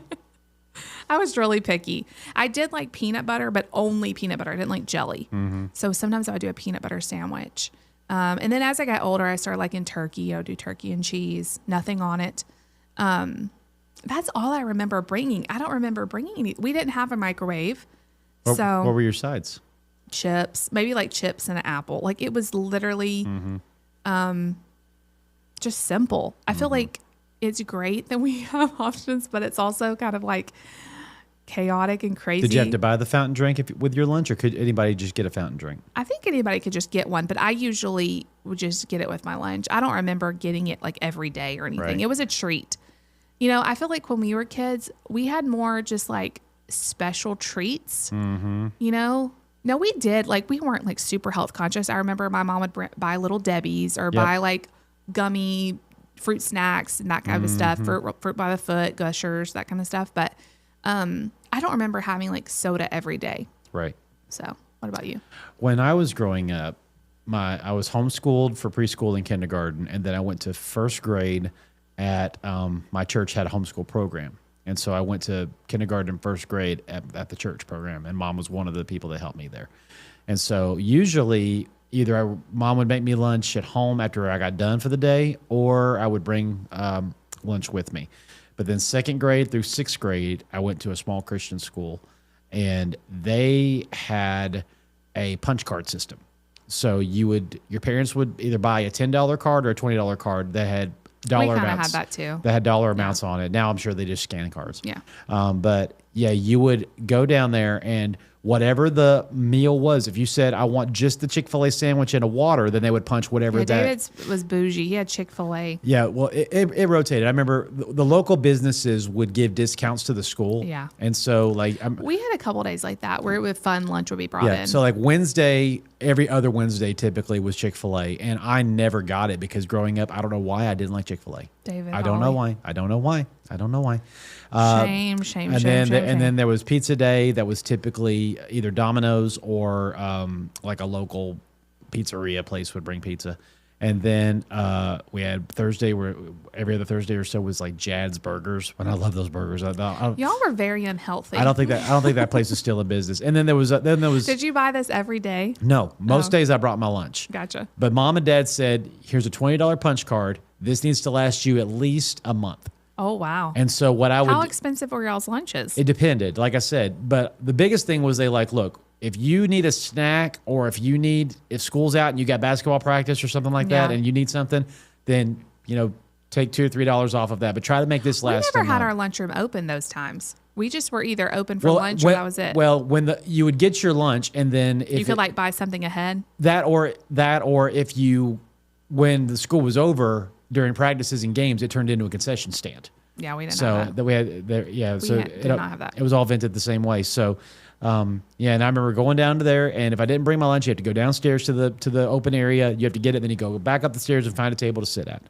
S2: I was really picky. I did like peanut butter, but only peanut butter. I didn't like jelly. So sometimes I would do a peanut butter sandwich. And then as I got older, I started liking turkey. I would do turkey and cheese, nothing on it. That's all I remember bringing. I don't remember bringing any. We didn't have a microwave.
S1: What
S2: So
S1: were your sides?
S2: chips, maybe like chips and an apple. Like it was literally just simple. I feel like it's great that we have options, but it's also kind of like chaotic and crazy.
S1: Did you have to buy the fountain drink with your lunch, or could anybody just get a fountain drink?
S2: I think anybody could just get one, but I usually would just get it with my lunch. I don't remember getting it like every day or anything.
S1: Right.
S2: It was a treat. You know, I feel like when we were kids, we had more just like special treats, you know? No, we did. Like, we weren't like super health conscious. I remember my mom would buy Little Debbie's or buy like gummy fruit snacks and that kind of stuff, fruit by the foot, Gushers, that kind of stuff. But I don't remember having like soda every day.
S1: Right.
S2: So what about you?
S1: When I was growing up, I was homeschooled for preschool and kindergarten, and then I went to first grade at my church had a homeschool program. And so I went to kindergarten and first grade at the church program, and Mom was one of the people that helped me there. And so usually either Mom would make me lunch at home after I got done for the day, or I would bring lunch with me. But then second grade through sixth grade, I went to a small Christian school, and they had a punch card system. So your parents would either buy a $10 card or a $20 card that had dollar amounts.
S2: We kind of had that too.
S1: That had dollar amounts on it. Now I'm sure they just scan cards.
S2: Yeah.
S1: But yeah, you would go down there, and whatever the meal was, if you said, I want just the Chick-fil-A sandwich and a water, then they would punch whatever that.
S2: David's was bougie. He had Chick-fil-A.
S1: Yeah, well, it rotated. I remember the local businesses would give discounts to the school.
S2: Yeah.
S1: And so, like,
S2: we had a couple days like that where it would fun lunch would be brought in.
S1: so like Wednesday, every other Wednesday typically was Chick-fil-A, and I never got it because growing up, I don't know why I didn't like Chick-fil-A.
S2: David,
S1: I don't know why. I don't know why.
S2: Shame.
S1: And then there was pizza day that was typically either Domino's or like a local pizzeria place would bring pizza. And then we had Thursday, where every other Thursday or so was like Jad's Burgers. And I love those burgers.
S2: Y'all were very unhealthy.
S1: I don't think that place is still in business. And then there was
S2: Did you buy this every day?
S1: No, most days I brought my lunch.
S2: Gotcha.
S1: But Mom and Dad said, here's a $20 punch card. This needs to last you at least a month.
S2: Oh, wow.
S1: And so what I would...
S2: How expensive were y'all's lunches?
S1: It depended, like I said. But the biggest thing was they like, look, if you need a snack, or if school's out and you got basketball practice or something like that, and you need something, then, take $2 or $3 off of that. But try to make this last.
S2: We never had our lunchroom open those times. We just were either open for lunch or that was it.
S1: Well, when you would get your lunch, and then if
S2: you could like buy something ahead.
S1: That or if when the school was over during practices and games, it turned into a concession stand.
S2: Yeah, we didn't have that.
S1: We had there. Yeah,
S2: did not have that.
S1: It was all vented the same way. So, and I remember going down to there, and if I didn't bring my lunch, you have to go downstairs to the open area. You have to get it, then you go back up the stairs and find a table to sit at.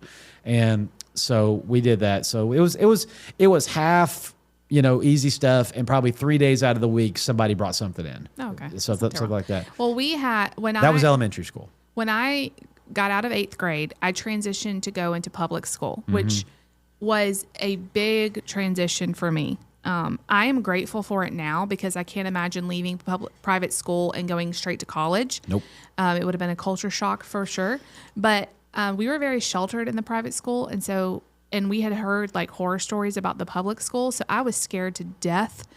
S1: And so we did that. So it was half, easy stuff, and probably 3 days out of the week somebody brought something in.
S2: Oh, okay.
S1: So something like that.
S2: Well, we had
S1: that was elementary school.
S2: When I got out of 8th grade, I transitioned to go into public school, which was a big transition for me. I am grateful for it now because I can't imagine leaving private school and going straight to college.
S1: Nope.
S2: It would have been a culture shock for sure. But we were very sheltered in the private school, and we had heard like horror stories about the public school, so I was scared to death.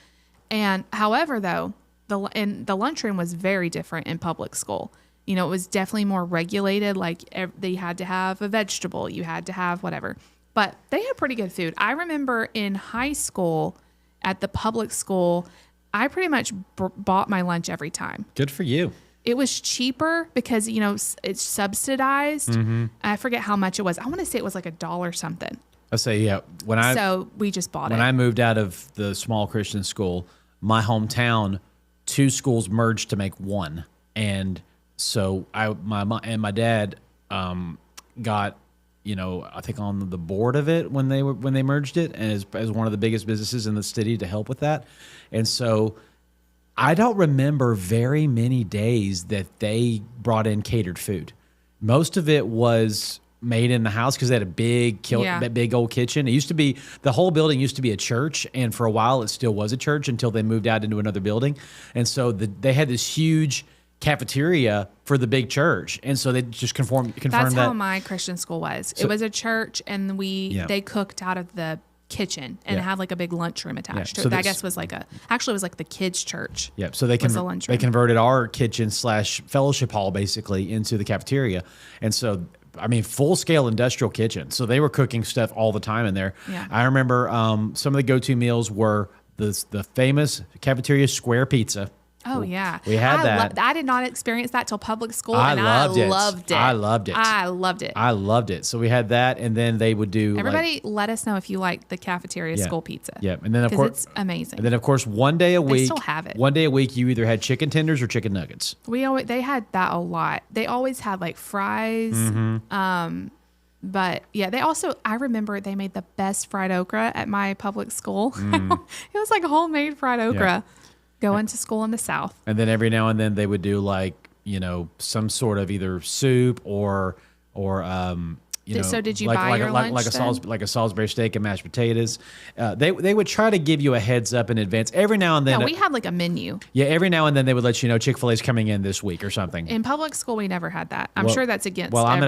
S2: And however, though, the lunchroom was very different in public school. It was definitely more regulated. Like they had to have a vegetable, you had to have whatever. But they had pretty good food. I remember in high school at the public school, I pretty much bought my lunch every time.
S1: Good for you.
S2: It was cheaper because, it's subsidized. I forget how much it was. I want to say it was like $1 something.
S1: I say, yeah.
S2: So we just bought it.
S1: When I moved out of the small Christian school, my hometown, 2 schools merged to make one. And so my mom and my dad got, I think on the board of it when they merged it, and as one of the biggest businesses in the city to help with that. And so I don't remember very many days that they brought in catered food. Most of it was made in the house because they had a big old kitchen. It used to be, the whole building used to be a church, and for a while it still was a church until they moved out into another building. And so they had this huge cafeteria for the big church, and so they just confirmed
S2: That's
S1: that.
S2: how my Christian school was. It was a church, and they cooked out of the kitchen and had like a big lunchroom attached to it. I guess was like the kids' church.
S1: Yeah, so they converted our kitchen / fellowship hall basically into the cafeteria, and so full scale industrial kitchen. So they were cooking stuff all the time in there.
S2: Yeah.
S1: I remember some of the go-to meals were the famous cafeteria square pizza.
S2: Oh yeah,
S1: We had that.
S2: I did not experience that till public school,
S1: I
S2: and
S1: loved it.
S2: I loved it.
S1: I loved it.
S2: I loved it.
S1: I loved it. So we had that, and then they would do
S2: Everybody, let us know if you like the cafeteria
S1: Yeah.
S2: school pizza.
S1: Yeah, and then of
S2: 'Cause
S1: course
S2: it's amazing.
S1: And then of course one day a week,
S2: still have it.
S1: One day a week, you either had chicken tenders or chicken nuggets.
S2: They had that a lot. They always had like fries.
S1: Mm-hmm.
S2: But yeah, I remember they made the best fried okra at my public school.
S1: Mm.
S2: It was like homemade fried okra going to school in the South.
S1: And then every now and then they would do some sort of either soup or
S2: So did you buy your lunch then?
S1: like a Salisbury steak and mashed potatoes. They would try to give you a heads up in advance. Every now and then,
S2: No, we had like a menu.
S1: yeah, every now and then they would let you know Chick-fil-A's coming in this week or something.
S2: In public school, we never had that. I'm sure that's against.
S1: Well, I'm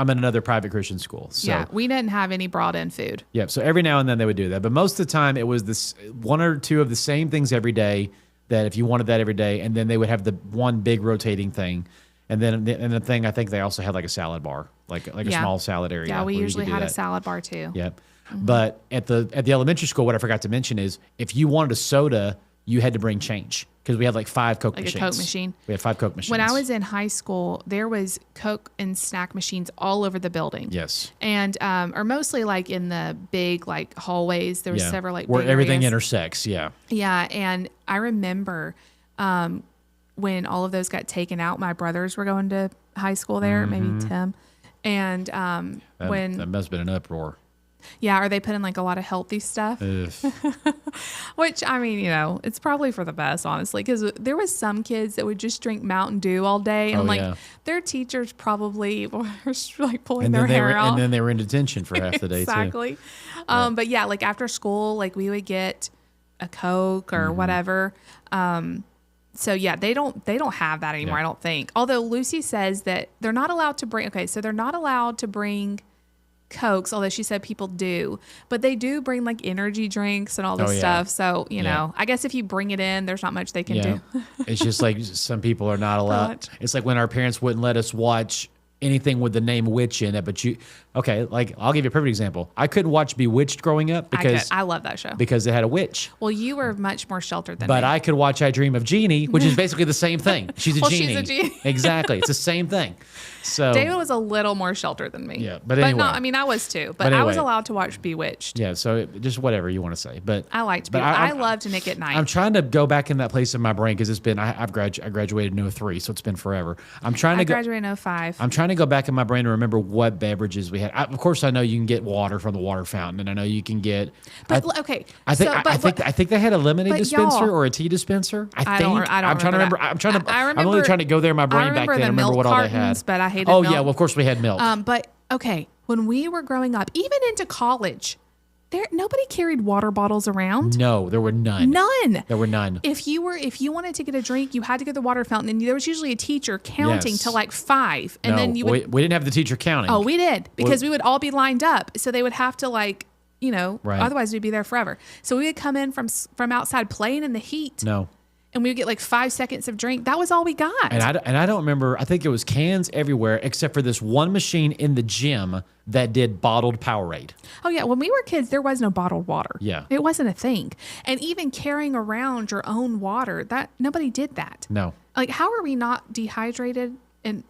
S1: in another private Christian school. So.
S2: Yeah, we didn't have any brought in food.
S1: Yeah, so every now and then they would do that, but most of the time it was this one or two of the same things every day. That if you wanted that every day, and then they would have the one big rotating thing, and then the thing I think they also had like a salad bar, like a small salad area.
S2: Yeah, we
S1: where you
S2: usually
S1: could do
S2: had a
S1: that.
S2: salad bar too.
S1: Yep. But at the elementary school, what I forgot to mention is if you wanted a soda, you had to bring change because we had like 5 Coke
S2: Like
S1: machines.
S2: a Coke machine.
S1: We had 5 Coke machines.
S2: When I was in high school, there was Coke and snack machines all over the building.
S1: yes.
S2: And or mostly like in the big like hallways. There was
S1: Yeah.
S2: several like
S1: where
S2: big
S1: everything
S2: areas.
S1: intersects. Yeah.
S2: Yeah, and I remember when all of those got taken out. My brothers were going to high school there, maybe Tim, and
S1: That must have been an uproar.
S2: yeah, or they put in like a lot of healthy stuff.
S1: Ugh.
S2: Which, I mean, it's probably for the best, honestly, because there was some kids that would just drink Mountain Dew all day, and
S1: Oh, yeah.
S2: their teachers probably were like pulling
S1: And
S2: their
S1: then they
S2: hair
S1: were
S2: out.
S1: and then they were in detention for half the day too.
S2: Exactly. But yeah, like after school, like we would get a Coke or
S1: Mm-hmm.
S2: whatever. So yeah, they don't have that anymore,
S1: Yeah.
S2: I don't think. Although Lucy says that they're not allowed to bring. Okay, so they're not allowed to bring Cokes, although she said people do, but they do bring like energy drinks and all this
S1: Oh, yeah.
S2: stuff. So, you
S1: Yeah.
S2: know, I guess if you bring it in, there's not much they can
S1: Yeah.
S2: do.
S1: It's just like some people are not allowed.
S2: Not.
S1: It's like when our parents wouldn't let us watch anything with the name witch in it. But like I'll give you a perfect example. I couldn't watch Bewitched growing up
S2: I love that show.
S1: because it had a witch.
S2: Well, you were much more sheltered than
S1: But
S2: me.
S1: I could watch I Dream of Jeannie, which is basically the same thing. She's a
S2: Well, she's
S1: genie.
S2: a genie.
S1: Exactly. It's the same thing. So
S2: David was a little more sheltered than me.
S1: Yeah, but anyway.
S2: no, I mean, I was too. But
S1: But
S2: I was
S1: anyway.
S2: allowed to watch Bewitched.
S1: yeah, so just whatever you want to say. But
S2: I liked
S1: but
S2: Bewitched. I loved Nick at Night.
S1: I'm trying to go back in that place in my brain because it's been I graduated in 03, so it's been forever. I'm trying
S2: I
S1: to go.
S2: graduated in 05.
S1: I'm trying to go back in my brain to remember what beverages we had. Of course, I know you can get water from the water fountain, and I know you can get.
S2: Okay.
S1: I think
S2: so,
S1: I think they had a lemonade
S2: but
S1: dispenser
S2: y'all-
S1: or a tea dispenser.
S2: I don't
S1: I'm trying to remember.
S2: that.
S1: I'm trying to.
S2: I
S1: I'm
S2: remember-
S1: only trying to go there in my brain
S2: I
S1: back
S2: remember
S1: then.
S2: the
S1: I remember
S2: milk
S1: what all they
S2: cartons,
S1: had.
S2: but I hated
S1: Oh
S2: milk.
S1: yeah, well of course we had milk.
S2: But okay, when we were growing up, even into college, nobody carried water bottles around.
S1: No, there were none.
S2: None.
S1: There were none.
S2: If you wanted to get a drink, you had to go to the water fountain, and there was usually a teacher counting
S1: Yes.
S2: to like 5, and
S1: no,
S2: then you would.
S1: we didn't have the teacher counting.
S2: Oh, we did because we would all be lined up, so they would have to like.
S1: Right.
S2: Otherwise we'd be there forever. So we would come in from outside playing in the heat,
S1: No.
S2: and we would get like 5 seconds of drink. That was all we got.
S1: And I don't remember. I think it was cans everywhere except for this one machine in the gym that did bottled Powerade.
S2: Oh yeah, when we were kids, there was no bottled water.
S1: Yeah.
S2: It wasn't a thing. And even carrying around your own water, that nobody did that.
S1: No.
S2: Like, how are we not dehydrated and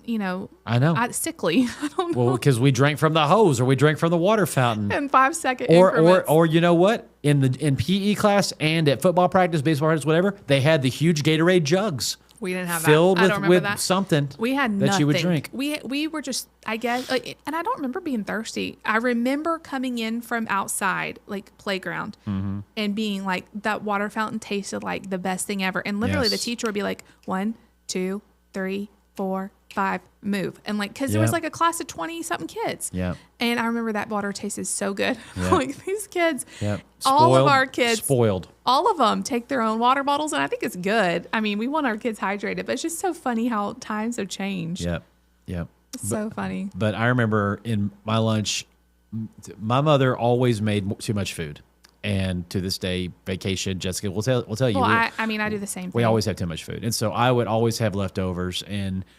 S1: I know.
S2: sickly? I don't know.
S1: Well, because we drank from the hose or we drank from the water fountain.
S2: In 5 second
S1: Or
S2: increments.
S1: or you know what? In PE class and at football practice, baseball practice, whatever, they had the huge Gatorade jugs
S2: we didn't have
S1: filled
S2: that. I don't remember
S1: with
S2: that.
S1: something
S2: We had nothing.
S1: that you would drink.
S2: We were just, I guess, and I don't remember being thirsty. I remember coming in from outside, like playground,
S1: Mm-hmm.
S2: and being like, that water fountain tasted like the best thing ever. And literally, the
S1: Yes.
S2: teacher would be like, 1, 2, 3, 4, 5, move. And like, because there was
S1: Yep.
S2: like a class of 20 something kids.
S1: Yeah.
S2: And I remember that water tasted so good.
S1: Yep.
S2: Like, these kids,
S1: Yep.
S2: all of our kids,
S1: Spoiled.
S2: all of them take their own water bottles, and I think it's good. I mean, we want our kids hydrated, but it's just so funny how times have changed.
S1: Yep. Yep.
S2: It's so funny.
S1: But I remember in my lunch, my mother always made too much food. And to this day, vacation, Jessica will tell you.
S2: Well, I mean, I do the same thing.
S1: we always have too much food. And so I would always have leftovers.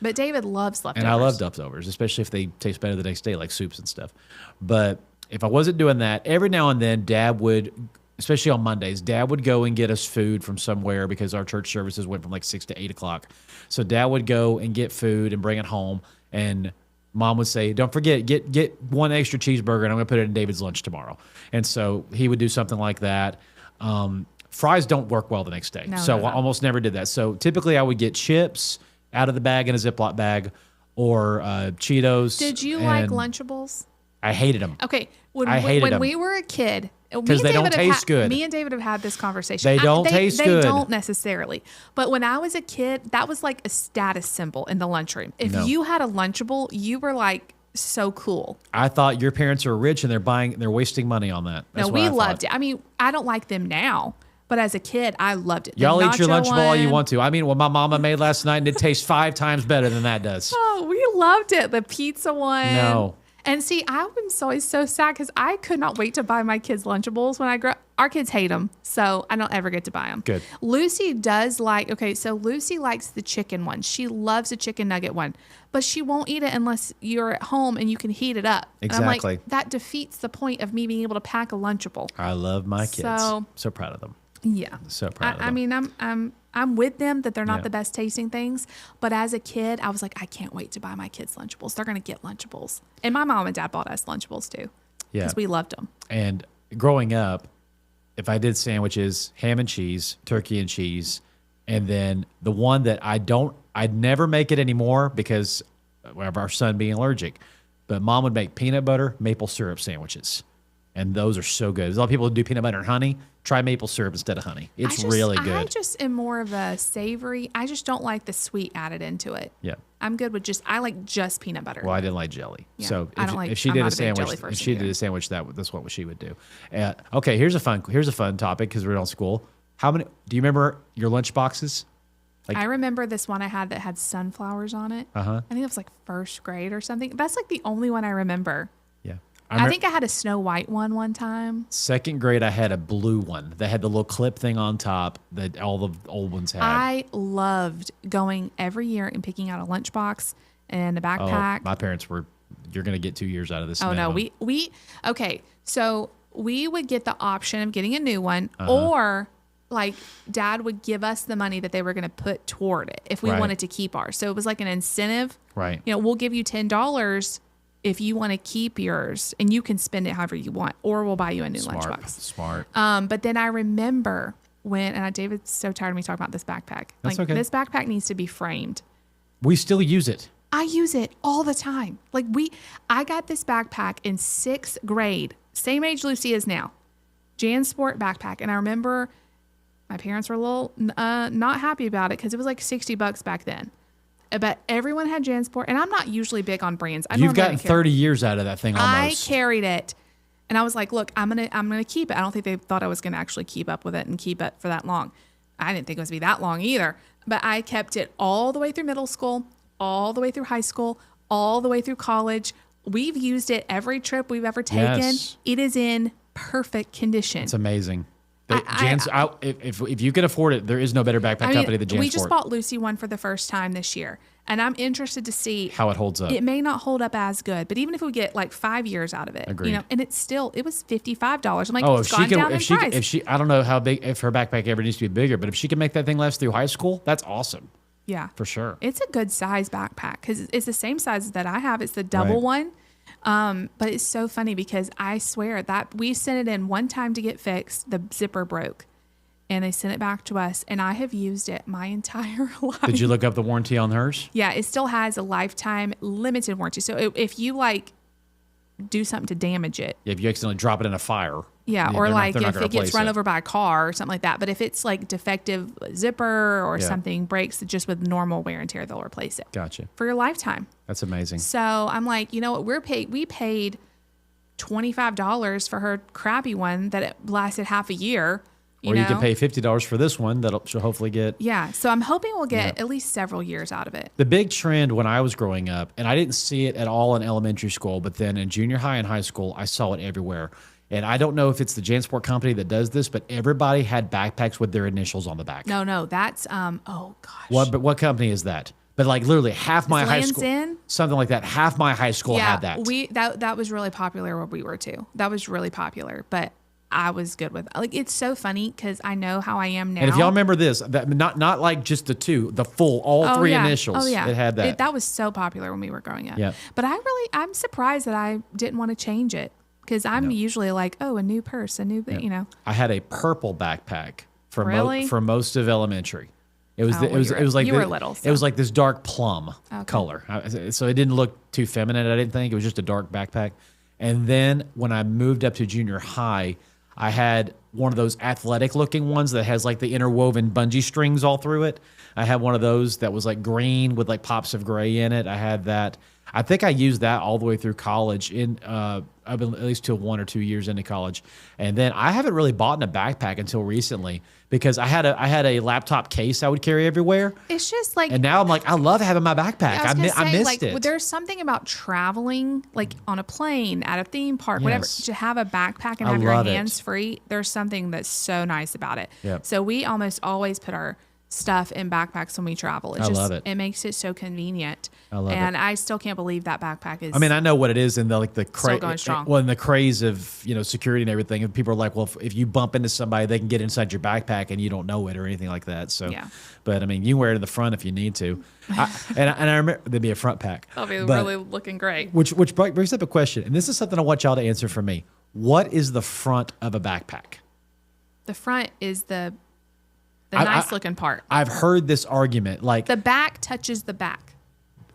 S2: But David loves leftovers.
S1: And I love leftovers, especially if they taste better the next day, like soups and stuff. But if I wasn't doing that, every now and then Dad would especially on Mondays, Dad would go and get us food from somewhere because our church services went from like 6 to 8 o'clock. So Dad would go and get food and bring it home, and Mom would say, "Don't forget, get one extra cheeseburger, and I'm going to put it in David's lunch tomorrow." And so he would do something like that. Fries don't work well the next day, so I almost never did that. So typically, I would get chips out of the bag in a Ziploc bag, or Cheetos.
S2: Did you like Lunchables?
S1: I hated them.
S2: Okay,
S1: when
S2: we were a kid,
S1: because they don't taste good.
S2: Me and David have had this conversation.
S1: They don't taste good.
S2: They don't necessarily. But when I was a kid, that was like a status symbol in the lunchroom. If you had a Lunchable, you were like so cool.
S1: I thought your parents are rich and they're wasting money on that. That's
S2: we loved it. I mean, I don't like them now, but as a kid, I loved it.
S1: Y'all eat your Lunchable all you want to. I mean, what my mama made last night, and it tastes 5 times better than that does.
S2: Oh, we loved it. The pizza one.
S1: No.
S2: And see, I'm always so sad because I could not wait to buy my kids Lunchables when I grew up. Our kids hate them, so I don't ever get to buy them.
S1: Good.
S2: Lucy does like, so Lucy likes the chicken one. She loves the chicken nugget one, but she won't eat it unless you're at home and you can heat it up.
S1: Exactly.
S2: And I'm like, that defeats the point of me being able to pack a Lunchable.
S1: I love my kids. So proud of them.
S2: Yeah.
S1: So proud of them.
S2: I mean, I'm with them that they're not the best tasting things, but as a kid, I was like, I can't wait to buy my kids Lunchables. They're going to get Lunchables. And my mom and dad bought us Lunchables too.
S1: Yeah.
S2: Because we loved them.
S1: And growing up, if I did sandwiches, ham and cheese, turkey and cheese, and then the one that I'd never make it anymore because of our son being allergic, but Mom would make peanut butter, maple syrup sandwiches. And those are so good. There's a lot of people who do peanut butter and honey. Try maple syrup instead of honey. It's really good.
S2: I just am more of a savory. I just don't like the sweet added into it.
S1: Yeah.
S2: I'm good with I like just peanut butter.
S1: Well, I didn't like jelly.
S2: Yeah,
S1: So
S2: if
S1: she did a sandwich, that's what she would do. Okay, here's a fun topic because we're on school. Do you remember your lunch boxes?
S2: I remember this one I had that had sunflowers on it. I think it was like first grade or something. That's like the only one I remember.
S1: Yeah.
S2: I think I had a Snow White one time.
S1: Second grade, I had a blue one that had the little clip thing on top that all the old ones had.
S2: I loved going every year and picking out a lunchbox and a backpack.
S1: My parents were, you're going to get 2 years out of this.
S2: Oh, no. So we would get the option of getting a new one or like Dad would give us the money that they were going to put toward it if we wanted to keep ours. So it was like an incentive.
S1: Right.
S2: We'll give you $10 if you want to keep yours and you can spend it however you want, or we'll buy you a new lunchbox.
S1: Smart.
S2: But then I remember David's so tired of me talking about this backpack.
S1: That's okay.
S2: This backpack needs to be framed.
S1: We still use it.
S2: I use it all the time. I got this backpack in 6th grade, same age Lucy is now, JanSport backpack. And I remember my parents were a little not happy about it because it was like $60 back then. But everyone had JanSport, and I'm not usually big on brands.
S1: You've gotten 30 years out of that thing almost.
S2: I carried it, and I was like, "Look, I'm gonna keep it." I don't think they thought I was gonna actually keep up with it and keep it for that long. I didn't think it was gonna be that long either. But I kept it all the way through middle school, all the way through high school, all the way through college. We've used it every trip we've ever taken.
S1: Yes.
S2: It is in perfect condition.
S1: It's amazing. If you can afford it, there is no better backpack company than JanSport.
S2: We just bought Lucy one for the first time this year, and I'm interested to see
S1: how it holds up.
S2: It may not hold up as good, but even if we get like 5 years out of it,
S1: Agreed.
S2: and it was $55. I'm like, it's gone down in price.
S1: I don't know how big, if her backpack ever needs to be bigger, but if she can make that thing last through high school, that's awesome.
S2: Yeah,
S1: for sure.
S2: It's a good size backpack because it's the same size that I have. It's the double one. But it's so funny because I swear that we sent it in one time to get fixed. The zipper broke. And they sent it back to us, and I have used it my entire life.
S1: Did you look up the warranty on hers?
S2: Yeah, it still has a lifetime limited warranty. So if you do something to damage it.
S1: Yeah, if you accidentally drop it in a fire.
S2: Yeah, or if it gets run over by a car or something like that. But if it's like defective zipper or something breaks just with normal wear and tear, they'll replace it.
S1: Gotcha.
S2: For your lifetime.
S1: That's amazing.
S2: So I'm like, you know what? We paid $25 for her crappy one that it lasted half a year.
S1: You can pay $50 for this one that she'll hopefully get.
S2: Yeah. So I'm hoping we'll get at least several years out of it.
S1: The big trend when I was growing up, and I didn't see it at all in elementary school, but then in junior high and high school, I saw it everywhere. And I don't know if it's the JanSport company that does this, but everybody had backpacks with their initials on the back.
S2: No, that's, oh gosh.
S1: What company is that? But like literally half my high school, something like that. Half my high school had that.
S2: That was really popular where we were too. That was really popular, but I was good with it. Like, it's so funny because I know how I am now.
S1: And if y'all remember this, that not like just the two, the full, all three initials.
S2: Oh, yeah.
S1: It had that.
S2: That was so popular when we were growing up.
S1: Yeah.
S2: But I'm surprised that I didn't want to change it because I'm usually like, oh, a new purse, a new, you know.
S1: I had a purple backpack for
S2: Really?
S1: for most of elementary. It was
S2: Oh,
S1: it was like
S2: you were little,
S1: It was
S2: so.
S1: like this dark plum color. So it didn't look too feminine. I didn't think it was just a dark backpack. And then when I moved up to junior high, I had one of those athletic looking ones that has like the interwoven bungee strings all through it. I had one of those that was like green with like pops of gray in it. I had that. I think I used that all the way through college. I've been at least till 1 or 2 years into college, and then I haven't really bought in a backpack until recently because I had a laptop case I would carry everywhere.
S2: It's just like,
S1: And now I'm like, I love having my backpack.
S2: I
S1: missed
S2: like,
S1: it.
S2: There's something about traveling, like on a plane, at a theme park, whatever,
S1: Yes.
S2: to have a backpack and
S1: I
S2: have your
S1: love it.
S2: hands free. There's something that's so nice about it.
S1: Yep.
S2: So we almost always put our stuff in backpacks when we travel.
S1: I love it.
S2: It makes it so convenient.
S1: I love
S2: and I still can't believe that backpack is.
S1: I mean, I know what it is in the like the
S2: Still going strong.
S1: well, in the craze of security and everything. And people are like, well, if you bump into somebody, they can get inside your backpack and you don't know it or anything like that. So,
S2: Yeah.
S1: But I mean, you can wear it in the front if you need to. And I remember there'd be a front pack.
S2: That'll be
S1: But-
S2: really looking great.
S1: Which brings up a question, and this is something I want y'all to answer for me. What is the front of a backpack?
S2: The front is the
S1: I-
S2: nice looking part.
S1: I've heard this argument, like
S2: The back touches the back.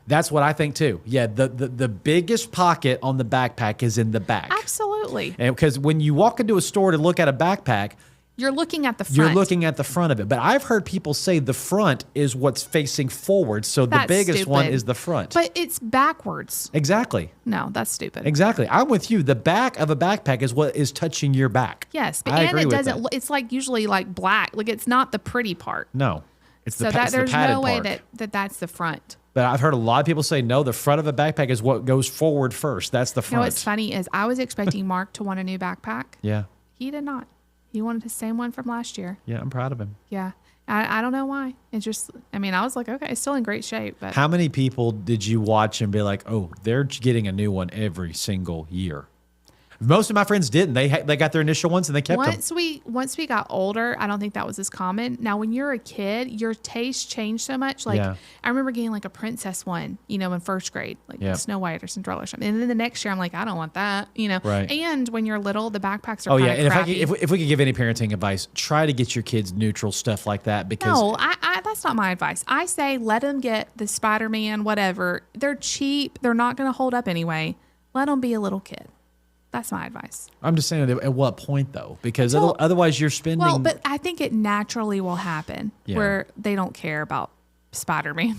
S1: that's what I think too. Yeah, the biggest pocket on the backpack is in the back.
S2: Absolutely.
S1: And because when you walk into a store to look at a backpack,
S2: You're looking at the front.
S1: you're looking at the front of it. But I've heard people say the front is what's facing forward, so the
S2: That's
S1: biggest one
S2: stupid.
S1: is the front.
S2: But it's backwards.
S1: Exactly.
S2: No, that's stupid.
S1: Exactly. I'm with you. The back of a backpack is what is touching your back.
S2: Yes, but
S1: I
S2: and
S1: agree
S2: it
S1: with
S2: doesn't.
S1: that.
S2: It's like usually like black. Like it's not the pretty part.
S1: No. It's
S2: So
S1: the, it's the
S2: there's
S1: padded
S2: no way
S1: part.
S2: that's the front.
S1: But I've heard a lot of people say, no, the front of a backpack is what goes forward first. That's the
S2: You know
S1: front.
S2: what's funny is I was expecting Mark to want a new backpack.
S1: Yeah.
S2: He did not. He wanted the same one from last year.
S1: Yeah, I'm proud of him.
S2: Yeah. I don't know why. It's just, I mean, I was like, okay, it's still in great shape. But
S1: How many people did you watch and be like, oh, they're getting a new one every single year? Most of my friends didn't. They got their initial ones and they kept them.
S2: once we got older, I don't think that was as common. Now, when you're a kid, your tastes change so much. Like
S1: Yeah.
S2: I remember getting like a princess one, in first grade, like
S1: Yeah.
S2: Snow White or Cinderella or something. And then the next year, I'm like, I don't want that,
S1: Right.
S2: And when you're little, the backpacks are
S1: Oh,
S2: kind
S1: yeah.
S2: of
S1: And
S2: crappy.
S1: if we could give any parenting advice, try to get your kids neutral stuff like that because
S2: No, I that's not my advice. I say let them get the Spider-Man, whatever. They're cheap. They're not going to hold up anyway. Let them be a little kid. That's my advice.
S1: I'm just saying at what point though? Because
S2: Well-
S1: otherwise you're spending.
S2: Well, but I think it naturally will happen
S1: Yeah.
S2: where they don't care about Spider-Man.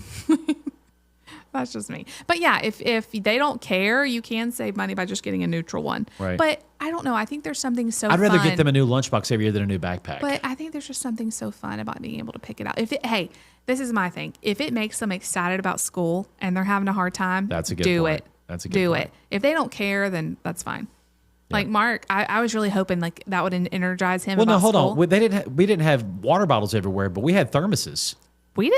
S2: That's just me. But yeah, if they don't care, you can save money by just getting a neutral one.
S1: Right.
S2: But I don't know. I think there's something so
S1: I'd rather
S2: fun.
S1: get them a new lunchbox every year than a new backpack.
S2: But I think there's just something so fun about being able to pick it out. Hey, this is my thing. If it makes them excited about school and they're having a hard time,
S1: That's a good
S2: do
S1: point.
S2: it.
S1: That's a good
S2: do
S1: point.
S2: it. If they don't care, then that's fine. Like Mark, I was really hoping like that would energize him.
S1: Well, no,
S2: about
S1: hold
S2: school.
S1: on. We didn't have water bottles everywhere, but we had thermoses.
S2: We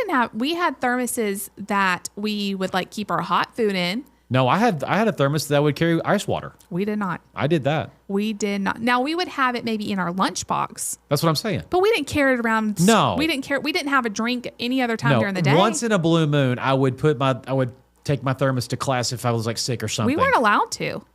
S2: had thermoses that we would like keep our hot food in.
S1: No, I had a thermos that would carry ice water.
S2: We did not.
S1: I did that.
S2: We did not. Now we would have it maybe in our lunchbox,
S1: That's what I'm saying.
S2: but we didn't carry it around.
S1: No.
S2: We didn't care. We didn't have a drink any other time
S1: No,
S2: during the day.
S1: once in a blue moon, I would take my thermos to class if I was like sick or something.
S2: We weren't allowed to.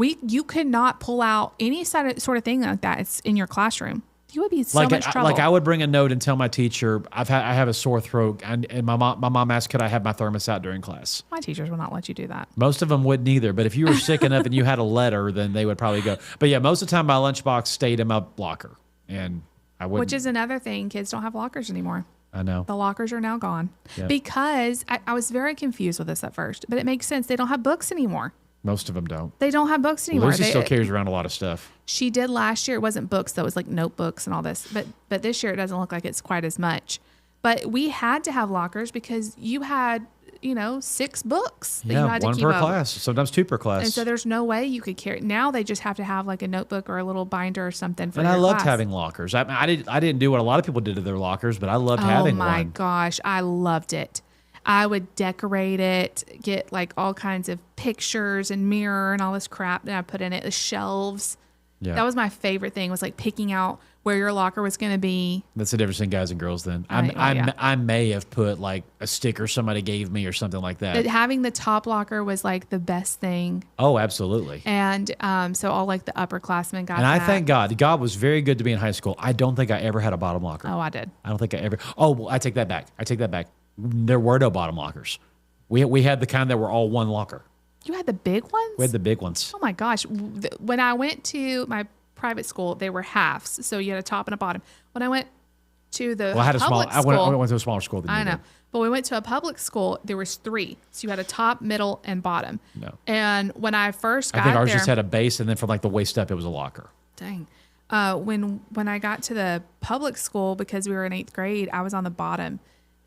S2: You could not pull out any sort of thing like that. It's in your classroom. You would be in so much trouble.
S1: Like I would bring a note and tell my teacher I have a sore throat, and my mom asked could I have my thermos out during class.
S2: My teachers will not let you do that.
S1: Most of them wouldn't either, but if you were sick enough and you had a letter, then they would probably go. But yeah, most of the time my lunchbox stayed in my locker, and I wouldn't.
S2: Which is another thing. Kids don't have lockers anymore.
S1: I know.
S2: The lockers are now gone
S1: Yep.
S2: because I was very confused with this at first, but it makes sense. They don't have books anymore.
S1: Most of them don't.
S2: They don't have books anymore.
S1: Lucy still carries around a lot of stuff.
S2: She did last year. It wasn't books though. It was like notebooks and all this. But this year it doesn't look like it's quite as much. But we had to have lockers because you had 6 books that you
S1: Yeah,
S2: had
S1: one
S2: to keep
S1: per
S2: up.
S1: class, sometimes 2 per class.
S2: And so there's no way you could carry. Now they just have to have like a notebook or a little binder or something for
S1: And
S2: your
S1: I loved
S2: class.
S1: having lockers. I didn't do what a lot of people did to their lockers, but I loved
S2: Oh
S1: having
S2: my
S1: one.
S2: gosh, I loved it. I would decorate it, get like all kinds of pictures and mirror and all this crap that I put in it, the shelves.
S1: Yeah.
S2: That was my favorite thing, was like picking out where your locker was going to be.
S1: That's the difference in guys and girls then.
S2: Yeah.
S1: I may have put like a sticker somebody gave me or something like that.
S2: But having the top locker was like the best thing.
S1: Oh, absolutely.
S2: And so all like the upperclassmen got
S1: And I
S2: that.
S1: thank God. God was very good to me in high school. I don't think I ever had a bottom locker.
S2: Oh, I did.
S1: I don't think I ever. Oh, well, I take that back. There were no bottom lockers. We had the kind that were all one locker.
S2: You had the big ones?
S1: We had the big ones.
S2: Oh my gosh. When I went to my private school, they were halves. So you had a top and a bottom. When I went to the
S1: Well, I had a small.
S2: public
S1: I
S2: school,
S1: went to a smaller school than
S2: I
S1: you
S2: know.
S1: did.
S2: But we went to a public school, there was 3. So you had a top, middle, and bottom.
S1: No.
S2: And when I first got
S1: I think ours
S2: there,
S1: just had a base, and then from like the waist up, it was a locker.
S2: dang. When I got to the public school, because we were in 8th grade, I was on the bottom.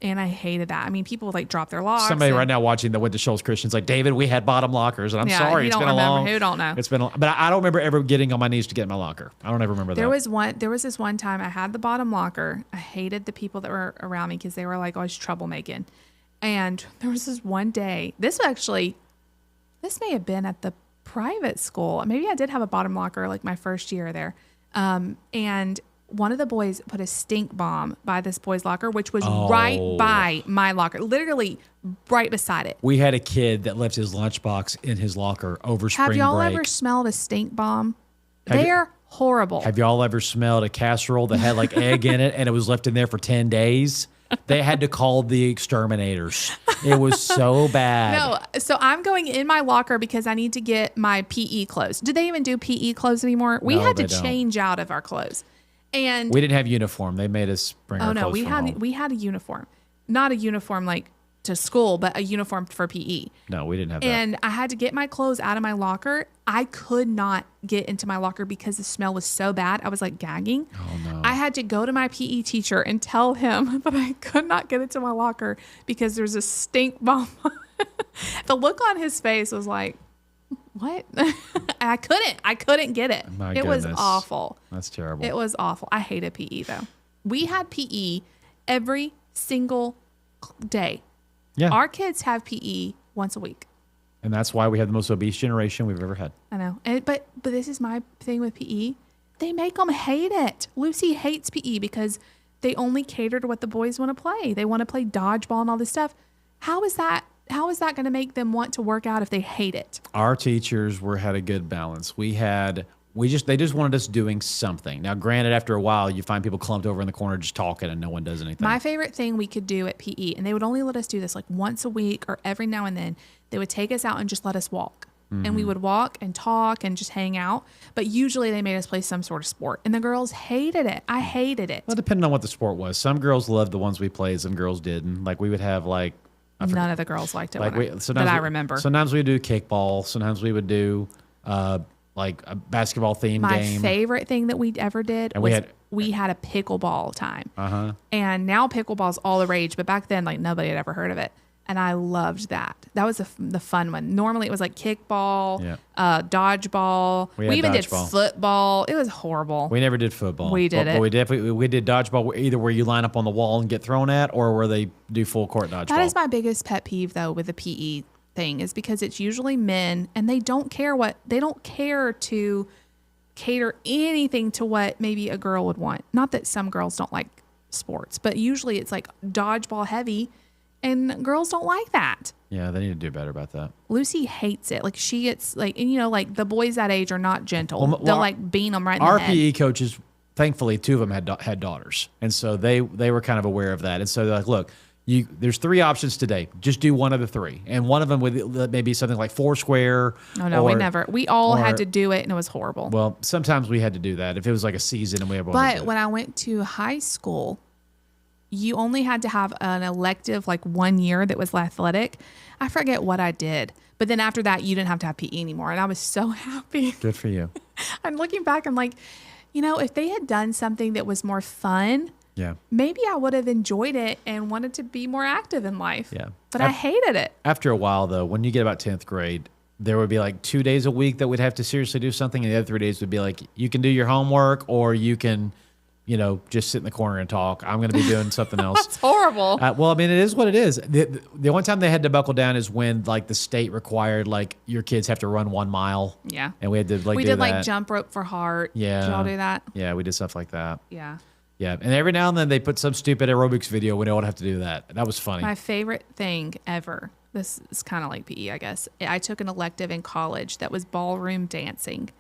S2: And I hated that. I mean, people would like drop their locks.
S1: Somebody right now watching that went to Shoals Christian's like, David, we had bottom lockers, and I'm sorry, it's been a long.
S2: Who don't know?
S1: It's been, but I don't remember ever getting on my knees to get in my locker. I don't ever remember that.
S2: There was this one time I had the bottom locker. I hated the people that were around me because they were like always troublemaking. And there was this one day. This may have been at the private school. Maybe I did have a bottom locker like my first year there. And one of the boys put a stink bomb by this boy's locker, which was right by my locker, literally right beside it.
S1: We had a kid that left his lunchbox in his locker over spring break.
S2: Have y'all ever smelled a stink bomb?
S1: Have you-
S2: They're horrible.
S1: Have y'all ever smelled a casserole that had like egg in it and it was left in there for 10 days? They had to call the exterminators. It was so bad.
S2: No, so I'm going in my locker because I need to get my PE clothes. Do they even do PE clothes anymore? We
S1: No,
S2: had to
S1: they don't.
S2: change out of our clothes. And
S1: We didn't have uniform. They made us bring our clothes from home.
S2: we had a uniform. Not a uniform like to school, but a uniform for PE.
S1: No, we didn't have that.
S2: And I had to get my clothes out of my locker. I could not get into my locker because the smell was so bad. I was like gagging.
S1: Oh, no.
S2: I had to go to my PE teacher and tell him that I could not get into my locker because there's a stink bomb. The look on his face was like, what? I couldn't get it.
S1: My
S2: It was
S1: goodness.
S2: awful.
S1: That's terrible.
S2: It was awful. I hated PE though. We had PE every single day.
S1: Yeah.
S2: Our kids have PE once a week.
S1: And that's why we have the most obese generation we've ever had.
S2: I know. But this is my thing with PE. They make them hate it. Lucy hates PE because they only cater to what the boys want to play. They want to play dodgeball and all this stuff. How is that going to make them want to work out if they hate it?
S1: Our teachers had a good balance. They just wanted us doing something. Now, granted, after a while, you find people clumped over in the corner just talking and no one does anything.
S2: My favorite thing we could do at PE, and they would only let us do this like once a week or every now and then, they would take us out and just let us walk. And we would walk and talk and just hang out. But usually they made us play some sort of sport. And the girls hated it. I hated it.
S1: Well, depending on what the sport was. Some girls loved the ones we played, some girls didn't. Like we would have like
S2: None of the girls liked it
S1: like
S2: that I remember.
S1: Sometimes we would do kickball. Sometimes we would do like a basketball themed
S2: My
S1: game.
S2: favorite thing that we ever did
S1: And
S2: was we had a pickleball time.
S1: Uh-huh.
S2: And now pickleball's all the rage, but back then like nobody had ever heard of it. And I loved that. That was the fun one. Normally it was like kickball, dodgeball. We even did
S1: dodgeball.
S2: football. It was horrible.
S1: We never did football.
S2: We did
S1: But
S2: it.
S1: we did dodgeball, either where you line up on the wall and get thrown at, or where they do full court dodgeball.
S2: That is my biggest pet peeve though with the PE thing, is because it's usually men and they don't care to cater anything to what maybe a girl would want. Not that some girls don't like sports, but usually it's like dodgeball heavy and girls don't like that.
S1: Yeah, they need to do better about that.
S2: Lucy hates it. Like she gets like, and like the boys that age are not gentle.
S1: Well,
S2: They'll like bean them right in
S1: Our
S2: the head.
S1: PE coaches, thankfully, 2 of them had daughters, and so they were kind of aware of that. And so they're like, look, there's 3 options today. Just do one of the 3, and one of them would maybe something like Foursquare.
S2: Oh no, we never. We all had to do it, and it was horrible.
S1: Well, sometimes we had to do that if it was like a season and we had.
S2: But when I went to high school, you only had to have an elective like 1 year that was athletic. I forget what I did. But then after that, you didn't have to have PE anymore. And I was so happy.
S1: Good for you.
S2: I'm looking back, I'm like, if they had done something that was more fun,
S1: Yeah.
S2: maybe I would have enjoyed it and wanted to be more active in life.
S1: Yeah.
S2: But I hated it.
S1: After a while, though, when you get about 10th grade, there would be like 2 days a week that we'd have to seriously do something. And the other 3 days would be like, you can do your homework or you can, just sit in the corner and talk. I'm going to be doing something else.
S2: It's horrible.
S1: Well, I mean, it is what it is. The only time they had to buckle down is when like the state required like your kids have to run 1 mile.
S2: Yeah.
S1: And we had to like
S2: we
S1: do
S2: did
S1: that.
S2: like jump rope for heart.
S1: Yeah.
S2: Did y'all do that?
S1: Yeah, we did stuff like that.
S2: Yeah.
S1: Yeah. And every now and then they put some stupid aerobics video when they would have to do that. That was funny.
S2: My favorite thing ever. This is kind of like PE, I guess. I took an elective in college that was ballroom dancing.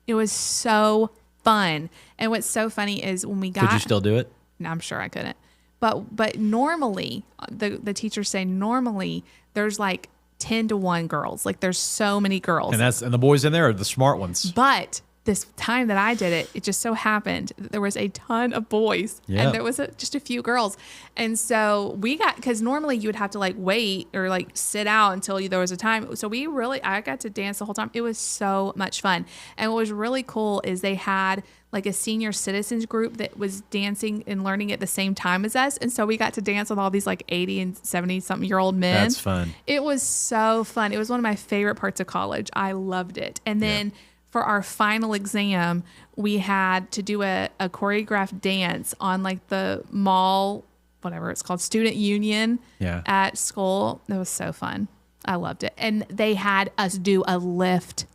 S2: It was so fun. And what's so funny is when we got...
S1: Could you still do it?
S2: No, I'm sure I couldn't. But normally, the teachers say normally there's like 10 to 1 girls. Like there's so many girls.
S1: And the boys in there are the smart ones.
S2: But this time that I did it, it just so happened that there was a ton of boys and there was just a few girls. And so because normally you would have to like wait or like sit out until there was a time. So I got to dance the whole time. It was so much fun. And what was really cool is they had like a senior citizens group that was dancing and learning at the same time as us. And so we got to dance with all these like 80 and 70 something year old men.
S1: That's fun.
S2: It was so fun. It was one of my favorite parts of college. I loved it. And then for our final exam, we had to do a choreographed dance on like the mall, whatever it's called, student union at school. It was so fun. I loved it. And they had us do a lift.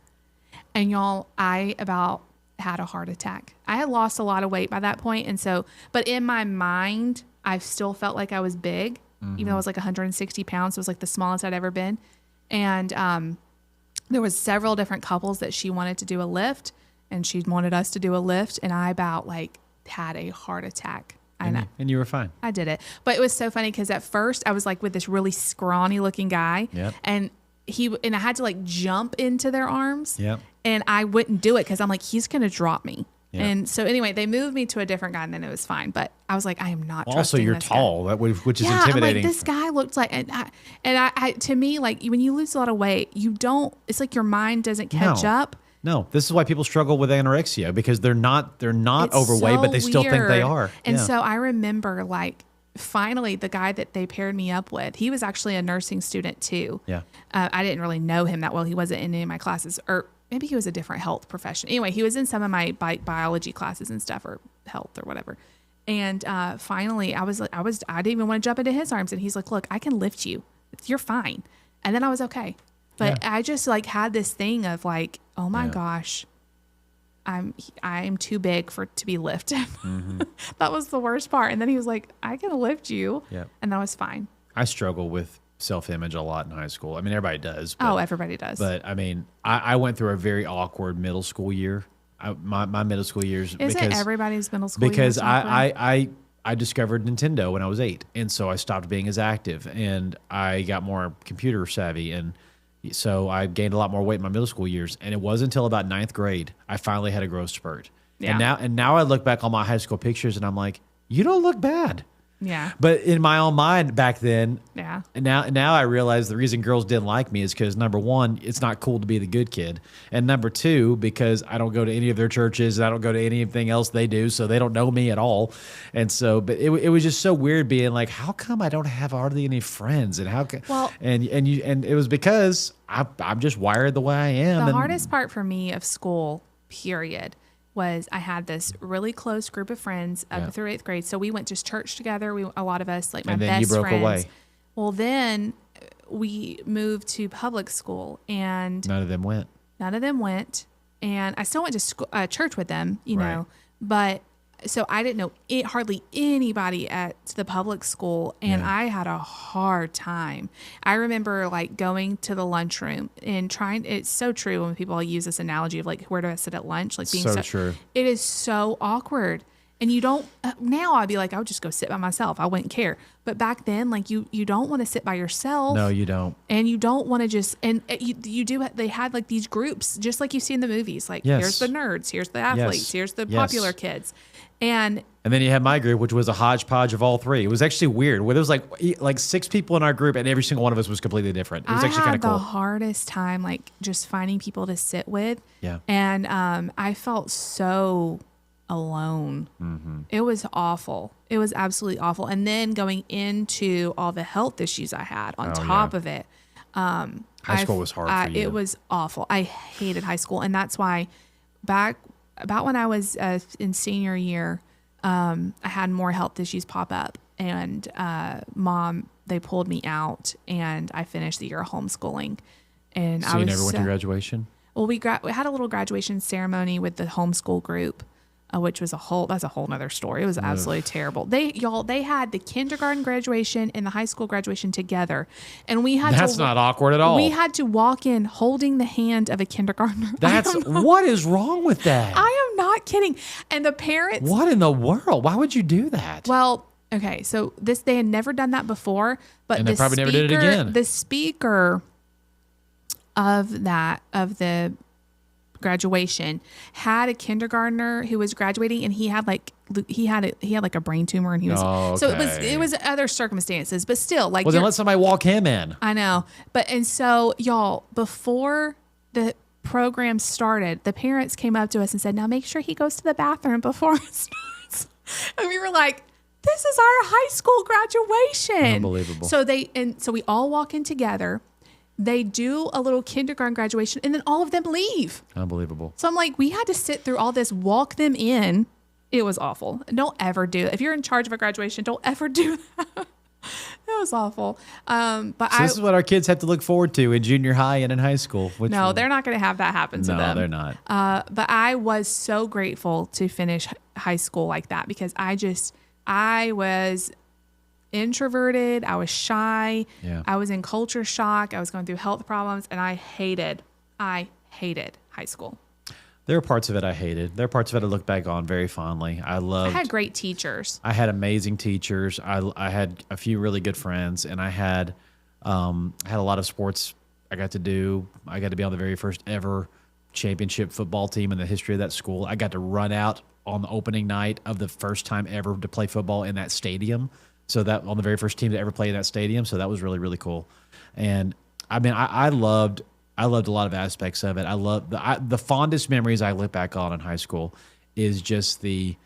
S2: And y'all, I about had a heart attack. I had lost a lot of weight by that point. And so, but in my mind, I still felt like I was big, even though I was like 160 pounds. It was like the smallest I'd ever been. And, there was several different couples that she wanted to do a lift, and she wanted us to do a lift, and I about like had a heart attack.
S1: And you were fine.
S2: I did it. But it was so funny because at first I was like with this really scrawny looking guy, and I had to like jump into their arms, and I wouldn't do it because I'm like, he's gonna drop me. And so anyway, they moved me to a different guy, and then it was fine. But I was like, I am not.
S1: Also, you're tall, which is intimidating.
S2: I'm like, this guy looked like, and I to me, like when you lose a lot of weight, you don't. It's like your mind doesn't catch up.
S1: No, this is why people struggle with anorexia because they're not
S2: It's
S1: overweight,
S2: so
S1: but they still think they
S2: weird.
S1: are.
S2: And so I remember like finally the guy that they paired me up with, he was actually a nursing student too.
S1: Yeah.
S2: I didn't really know him that well. He wasn't in any of my classes, or maybe he was a different health profession. Anyway, he was in some of my biology classes and stuff, or health or whatever. And finally, I didn't even want to jump into his arms. And he's like, look, I can lift you. You're fine. And then I was okay. But I just like had this thing of like, oh my gosh, I'm too big to be lifted. That was the worst part. And then he was like, I can lift you. And that was fine.
S1: I struggle with self-image a lot in high school. I mean, everybody does. But,
S2: everybody does.
S1: But I mean, I went through a very awkward middle school year. My middle school years.
S2: Isn't everybody's middle school
S1: because
S2: years
S1: I discovered Nintendo when I was 8. And so I stopped being as active and I got more computer savvy. And so I gained a lot more weight in my middle school years. And it wasn't until about 9th grade, I finally had a growth spurt.
S2: Yeah.
S1: And now I look back on my high school pictures and I'm like, you don't look bad.
S2: Yeah.
S1: But in my own mind back then,
S2: yeah.
S1: And now I realize the reason girls didn't like me is because number one, it's not cool to be the good kid, and number two, because I don't go to any of their churches and I don't go to anything else they do, so they don't know me at all. And so, but it was just so weird being like, how come I don't have hardly any friends, and how come?
S2: Well,
S1: and it was because I'm just wired the way I am.
S2: The hardest part for me of school, period, was I had this really close group of friends up through 8th grade. So we went to church together. A lot of us, like my best friends. And then you broke away. Well, then we moved to public school, and
S1: none of them went.
S2: And I still went to school, church with them, you know, but so I didn't know hardly anybody at the public school, and I had a hard time. I remember like going to the lunchroom and trying. It's so true when people use this analogy of like, where do I sit at lunch? Like being
S1: so true.
S2: It is so awkward. And you don't, now I'd be like, I would just go sit by myself. I wouldn't care. But back then, like you don't want to sit by yourself.
S1: No, you don't.
S2: And you don't want to just, and you do, they had like these groups, just like you see in the movies, like here's the nerds, here's the athletes, here's the popular kids. And
S1: then you had my group, which was a hodgepodge of all three. It was actually weird. Where there was like 6 people in our group, and every single one of us was completely different. It was actually kind of cool.
S2: I had the hardest time, like just finding people to sit with.
S1: Yeah.
S2: And I felt so alone.
S1: Mm-hmm.
S2: It was awful. It was absolutely awful. And then going into all the health issues I had on top of it.
S1: High school was hard for you.
S2: It was awful. I hated high school. And that's why about when I was in senior year, I had more health issues pop up, and mom, they pulled me out, and I finished the year of homeschooling. And
S1: So you never went to graduation?
S2: Well, we had a little graduation ceremony with the homeschool group, which was that's a whole nother story. It was absolutely terrible. They had the kindergarten graduation and the high school graduation together, and
S1: That's not awkward at all.
S2: We had to walk in holding the hand of a kindergartner.
S1: What is wrong with that?
S2: I am not kidding. And the parents.
S1: What in the world? Why would you do that?
S2: Well, okay, so they had never done that before, but
S1: And they probably never did it again.
S2: The speaker of the graduation had a kindergartner who was graduating, and he had like a brain tumor, and he was so it was other circumstances, but still, like,
S1: well, then let somebody walk him in.
S2: I know, and so y'all, before the program started, the parents came up to us and said, "Now make sure he goes to the bathroom before it starts," and we were like, "This is our high school graduation."
S1: Unbelievable.
S2: So we all walk in together. They do a little kindergarten graduation, and then all of them leave. Unbelievable. So I'm like, we had to sit through all this, walk them in. It was awful. Don't ever do it. If you're in charge of a graduation, don't ever do that. It was awful. This is
S1: what our kids have to look forward to in junior high and in high school.
S2: No, they're not going to have that happen to them.
S1: No, they're not.
S2: But I was so grateful to finish high school like that, because I was introverted. I was shy.
S1: Yeah.
S2: I was in culture shock. I was going through health problems, and I hated high school.
S1: There are parts of it I hated. There are parts of it I look back on very fondly. I
S2: had great teachers.
S1: I had amazing teachers. I had a few really good friends, and I had a lot of sports I got to do. I got to be on the very first ever championship football team in the history of that school. I got to run out on the opening night of the first time ever to play football in that stadium. So that on the very first team to ever play in that stadium. So that was really, really cool. And I mean, I loved a lot of aspects of it. I love the fondest memories I look back on in high school is just the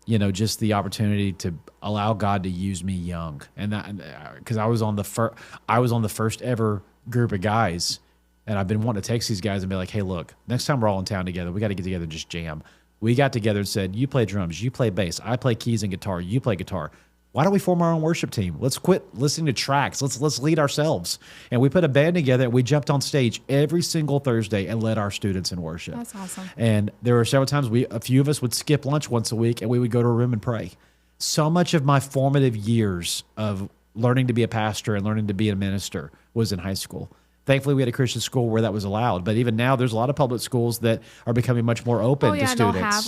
S1: opportunity to allow God to use me young. And that, because I was on the first ever group of guys, and I've been wanting to text these guys and be like, hey, look, next time we're all in town together, we got to get together and just jam. We got together and said, you play drums, you play bass, I play keys and guitar, you play guitar. Why don't we form our own worship team? Let's quit listening to tracks. Let's lead ourselves. And we put a band together, and we jumped on stage every single Thursday and led our students in worship.
S2: That's awesome.
S1: And there were several times a few of us would skip lunch once a week, and we would go to a room and pray. So much of my formative years of learning to be a pastor and learning to be a minister was in high school. Thankfully, we had a Christian school where that was allowed. But even now, there's a lot of public schools that are becoming much more open to students.
S2: They'll have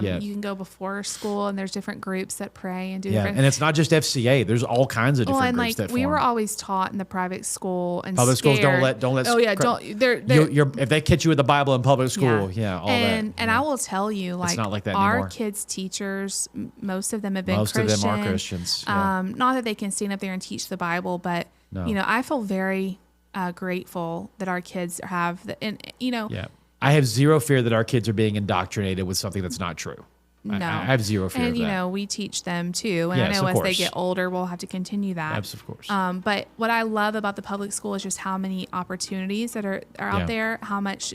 S2: you can go before school, and there's different groups that pray and do different.
S1: And it's not just FCA. There's all kinds of different groups that form.
S2: We were always taught in the private school and
S1: public schools don't let.
S2: Oh yeah,
S1: if they catch you with the Bible in public school, all that.
S2: And I will tell you,
S1: it's not like that
S2: our
S1: anymore.
S2: kids' teachers, most of them have been
S1: Christian.
S2: Most
S1: of them are Christians.
S2: Not that they can stand up there and teach the Bible, but I feel very grateful that our kids have
S1: I have zero fear that our kids are being indoctrinated with something that's not true.
S2: No,
S1: I have zero fear of that.
S2: And we teach them too, and I know as they get older, we'll have to continue that.
S1: Absolutely, of course.
S2: But what I love about the public school is just how many opportunities that are out there, how much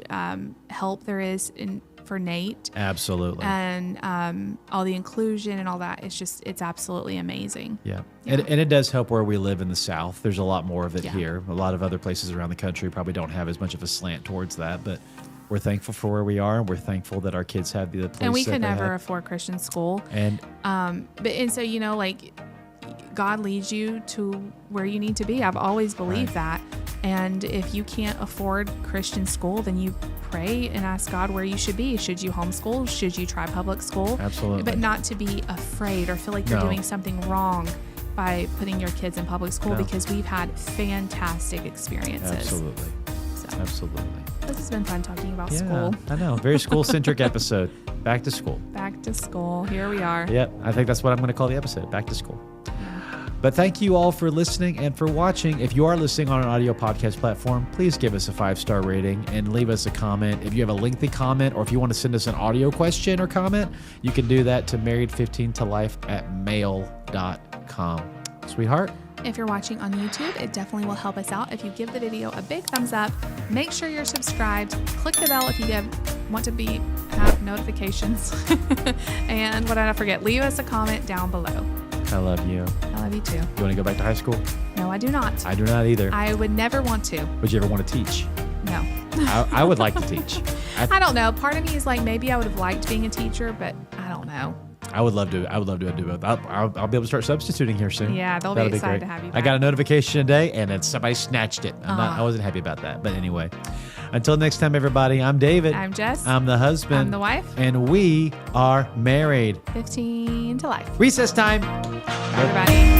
S2: help there is for Nate.
S1: Absolutely.
S2: And all the inclusion and all that. It's absolutely amazing.
S1: Yeah. And it does help where we live in the South. There's a lot more of it here. A lot of other places around the country probably don't have as much of a slant towards that, but we're thankful for where we are, and we're thankful that our kids have the place.
S2: And we could never afford Christian school.
S1: And
S2: so God leads you to where you need to be. I've always believed that. And if you can't afford Christian school, then you pray and ask God where you should be. Should you homeschool? Should you try public school?
S1: Absolutely.
S2: But not to be afraid or feel like you're doing something wrong by putting your kids in public school, because we've had fantastic experiences.
S1: Absolutely. Absolutely.
S2: This has been fun talking about school.
S1: I know. Very school-centric episode. Back to school.
S2: Back to school. Here we are.
S1: Yep. I think that's what I'm going to call the episode. Back to school. But thank you all for listening and for watching. If you are listening on an audio podcast platform, please give us a 5-star rating and leave us a comment. If you have a lengthy comment, or if you want to send us an audio question or comment, you can do that to married15tolife@mail.com. Sweetheart,
S2: If you're watching on YouTube, it definitely will help us out if you give the video a big thumbs up. Make sure you're subscribed. Click the bell if you want to have notifications. And what did I forget? Leave us a comment down below.
S1: I love you.
S2: I love you too.
S1: You want to go back to high school?
S2: No, I do not.
S1: I do not either.
S2: I would never want to.
S1: Would you ever want to teach?
S2: No.
S1: I would like to teach.
S2: I don't know. Part of me is like, maybe I would have liked being a teacher, but I don't know.
S1: I would love to. I would love to do it. I'll be able to start substituting here soon.
S2: Yeah, they'll
S1: That'll
S2: be excited
S1: great.
S2: to have you
S1: I
S2: back.
S1: got a notification today, and then somebody snatched it. I wasn't happy about that. But anyway, until next time, everybody, I'm David.
S2: I'm Jess.
S1: I'm the husband.
S2: I'm the wife.
S1: And we are married.
S2: 15 to life.
S1: Recess time.
S2: Bye, everybody.